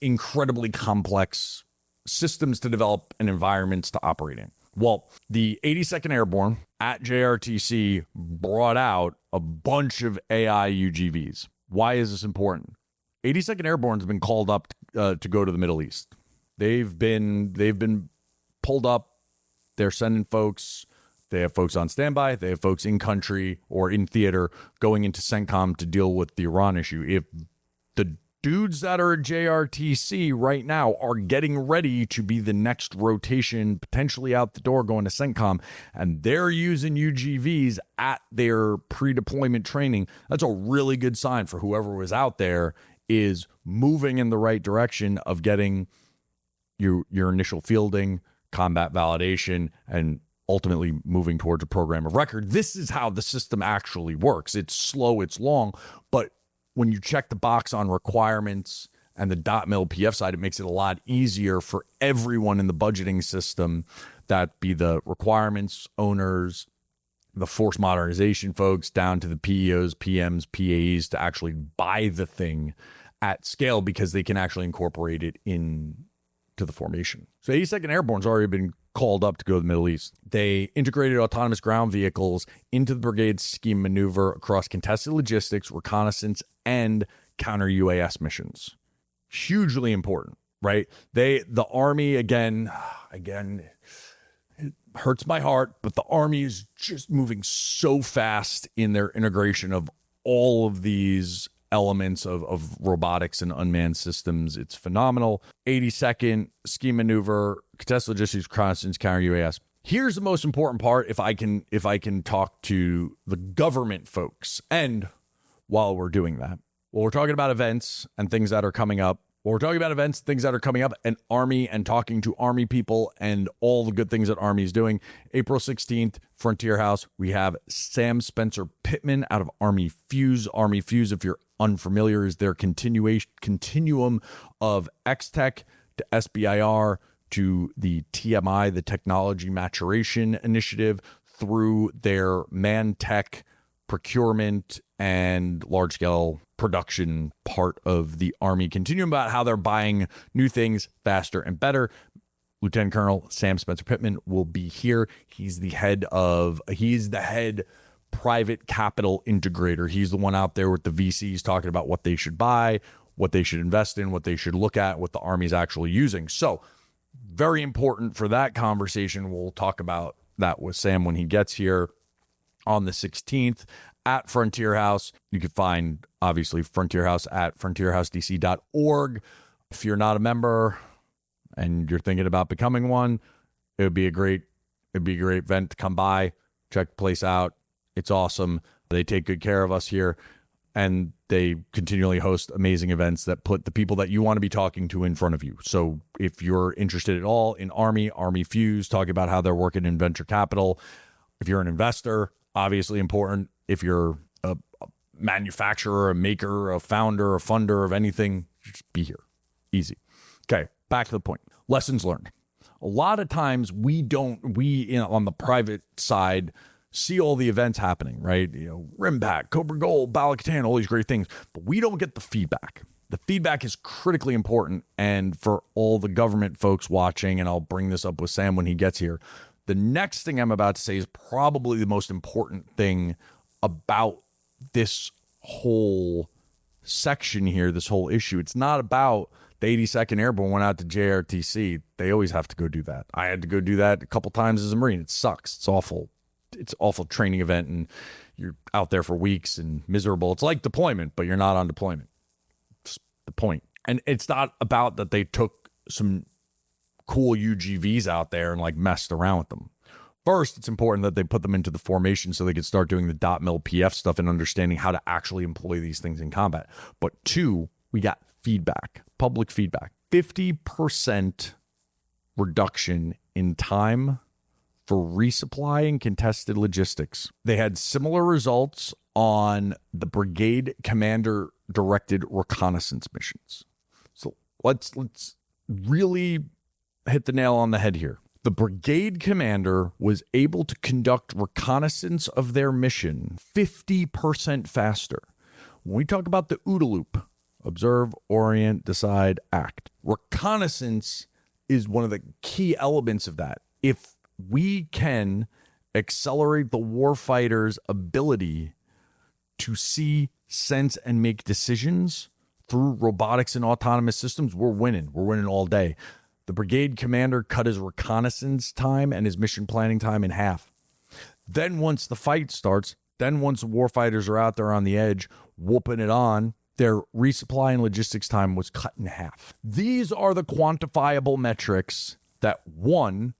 incredibly complex systems to develop and environments to operate in. Well, the 82nd Airborne at JRTC brought out a bunch of AI UGVs. Why is this important? 82nd Airborne has been called up to go to the Middle East. They've been pulled up. They're sending folks. They have folks on standby. They have folks in country or in theater going into CENTCOM to deal with the Iran issue. If the dudes that are at JRTC right now are getting ready to be the next rotation, potentially out the door going to CENTCOM, and they're using UGVs at their pre-deployment training, that's a really good sign for whoever was out there is moving in the right direction of getting your initial fielding, combat validation, and ultimately moving towards a program of record. This is how the system actually works. It's slow, it's long, but when you check the box on requirements and the .mil PF side, it makes it a lot easier for everyone in the budgeting system, that be the requirements owners, the force modernization folks, down to the PEOs, PMs, PAs, to actually buy the thing at scale, because they can actually incorporate it into the formation. So 82nd Airborne's already been called up to go to the Middle East. They integrated autonomous ground vehicles into the brigade's scheme maneuver across contested logistics, reconnaissance, and counter UAS missions. Hugely important, right? The Army, again, it hurts my heart, but the Army is just moving so fast in their integration of all of these elements of robotics and unmanned systems. It's phenomenal. 82nd scheme maneuver, contested logistics, reconnaissance, counter UAS. Here's the most important part, if I can talk to the government folks. And while we're doing that, well, we're talking about events and things that are coming up. Well, we're talking about events, things that are coming up, and Army, and talking to Army people and all the good things that Army is doing. April 16th, Frontier House, we have Sam Spencer Pittman out of Army Fuse. Army Fuse, if you're unfamiliar, is their continuum of X-Tech to SBIR to the TMI, the Technology Maturation Initiative, through their man-tech procurement and large-scale production part of the Army continuum, about how they're buying new things faster and better. Lieutenant Colonel Sam Spencer Pittman will be here. He's the head private capital integrator. He's the one out there with the VCs talking about what they should buy, what they should invest in, what they should look at, what the Army's actually using. So very important for that conversation. We'll talk about that with Sam when he gets here on the 16th at Frontier House. You can find, obviously, Frontier House at frontierhousedc.org. If you're not a member and you're thinking about becoming one, it'd be a great event to come by, check the place out. It's awesome. They take good care of us here, and they continually host amazing events that put the people that you want to be talking to in front of you. So if you're interested at all in Army Fuse, talking about how they're working in venture capital. If you're an investor, obviously important. If you're a manufacturer, a maker, a founder, a funder of anything, just be here. Easy. Okay, back to the point. Lessons learned. A lot of times on the private side see all the events happening, right? Rimback, Cobra Gold, Bala-Katan, all these great things, but we don't get the feedback. The feedback is critically important, and for all the government folks watching, and I'll bring this up with Sam when he gets here, the next thing I'm about to say is probably the most important thing about this whole section here, this whole issue. It's not about the 82nd Airborne went out to JRTC. They always have to go do that. I had to go do that a couple times as a Marine. It sucks. It's awful. It's an awful training event, and you're out there for weeks and miserable. It's like deployment, but you're not on deployment. It's the point. And it's not about that they took some cool UGVs out there and like messed around with them. First, it's important that they put them into the formation so they could start doing the .mil PF stuff and understanding how to actually employ these things in combat. But two, we got feedback, public feedback. 50% reduction in time for resupply and contested logistics. They had similar results on the brigade commander directed reconnaissance missions. So let's really hit the nail on the head here. The brigade commander was able to conduct reconnaissance of their mission 50% faster. When we talk about the OODA loop, observe, orient, decide, act, reconnaissance is one of the key elements of that. If we can accelerate the warfighter's ability to see, sense, and make decisions through robotics and autonomous systems, we're winning. We're winning all day. The brigade commander cut his reconnaissance time and his mission planning time in half. Then once the fight starts, once the warfighters are out there on the edge, whooping it on, their resupply and logistics time was cut in half. These are the quantifiable metrics that, one,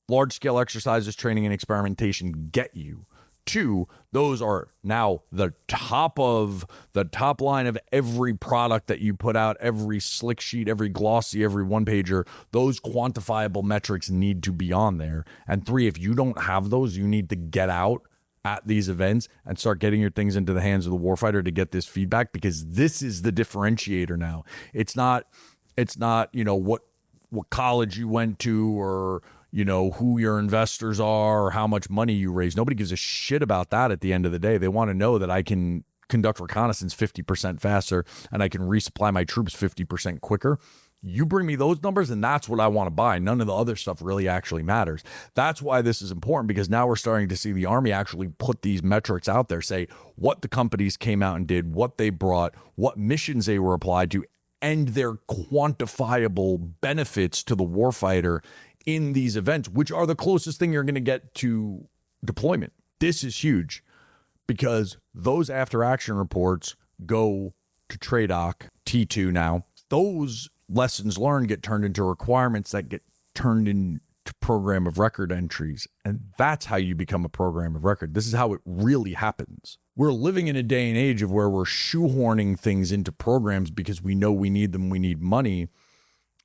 large-scale exercises, training, and experimentation get you. Two, those are now the top line of every product that you put out, every slick sheet, every glossy, every one pager. Those quantifiable metrics need to be on there. And three, if you don't have those, you need to get out at these events and start getting your things into the hands of the warfighter to get this feedback, because this is the differentiator now. It's not, what college you went to, or who your investors are, or how much money you raise. Nobody gives a shit about that at the end of the day. They want to know that I can conduct reconnaissance 50% faster and I can resupply my troops 50% quicker. You bring me those numbers and that's what I want to buy. None of the other stuff really actually matters. That's why this is important, because now we're starting to see the Army actually put these metrics out there, say what the companies came out and did, what they brought, what missions they were applied to, and their quantifiable benefits to the warfighter in these events, which are the closest thing you're going to get to deployment. This is huge, because those after action reports go to TRADOC T2 now. Those lessons learned get turned into requirements that get turned into program of record entries. And that's how you become a program of record. This is how it really happens. We're living in a day and age of where we're shoehorning things into programs because we know we need them, we need money.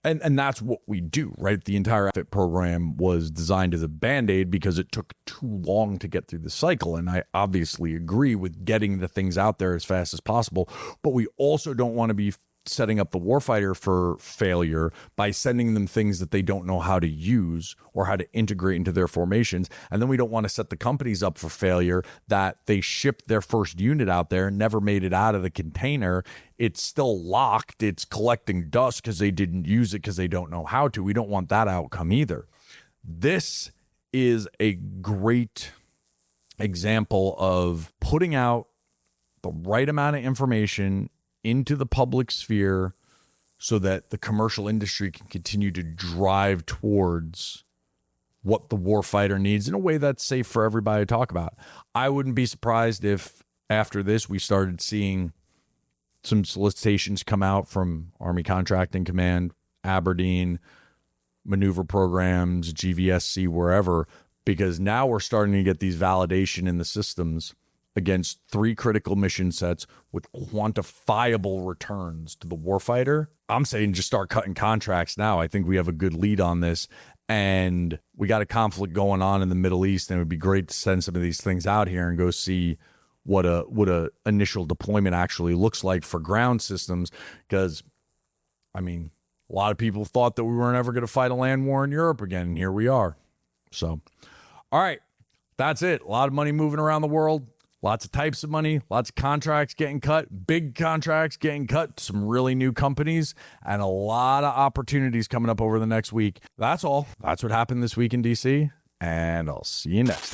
And that's what we do, right? The entire FIT program was designed as a Band-Aid because it took too long to get through the cycle. And I obviously agree with getting the things out there as fast as possible. But we also don't want to be setting up the warfighter for failure by sending them things that they don't know how to use or how to integrate into their formations. And then we don't want to set the companies up for failure that they shipped their first unit out there, never made it out of the container. It's still locked. It's collecting dust because they didn't use it because they don't know how to. We don't want that outcome either. This is a great example of putting out the right amount of information into the public sphere so that the commercial industry can continue to drive towards what the warfighter needs in a way that's safe for everybody to talk about. I wouldn't be surprised if after this we started seeing some solicitations come out from Army Contracting Command, Aberdeen, maneuver programs, GVSC, wherever, because now we're starting to get these validation in the systems against 3 critical mission sets with quantifiable returns to the warfighter. I'm saying just start cutting contracts now. I think we have a good lead on this, and we got a conflict going on in the Middle East, and it would be great to send some of these things out here and go see what a initial deployment actually looks like for ground systems. Because, I mean, a lot of people thought that we weren't ever going to fight a land war in Europe again, and here we are. So, all right, that's it. A lot of money moving around the world. Lots of types of money, lots of contracts getting cut, big contracts getting cut, some really new companies, and a lot of opportunities coming up over the next week. That's all. That's what happened this week in DC, and I'll see you next time.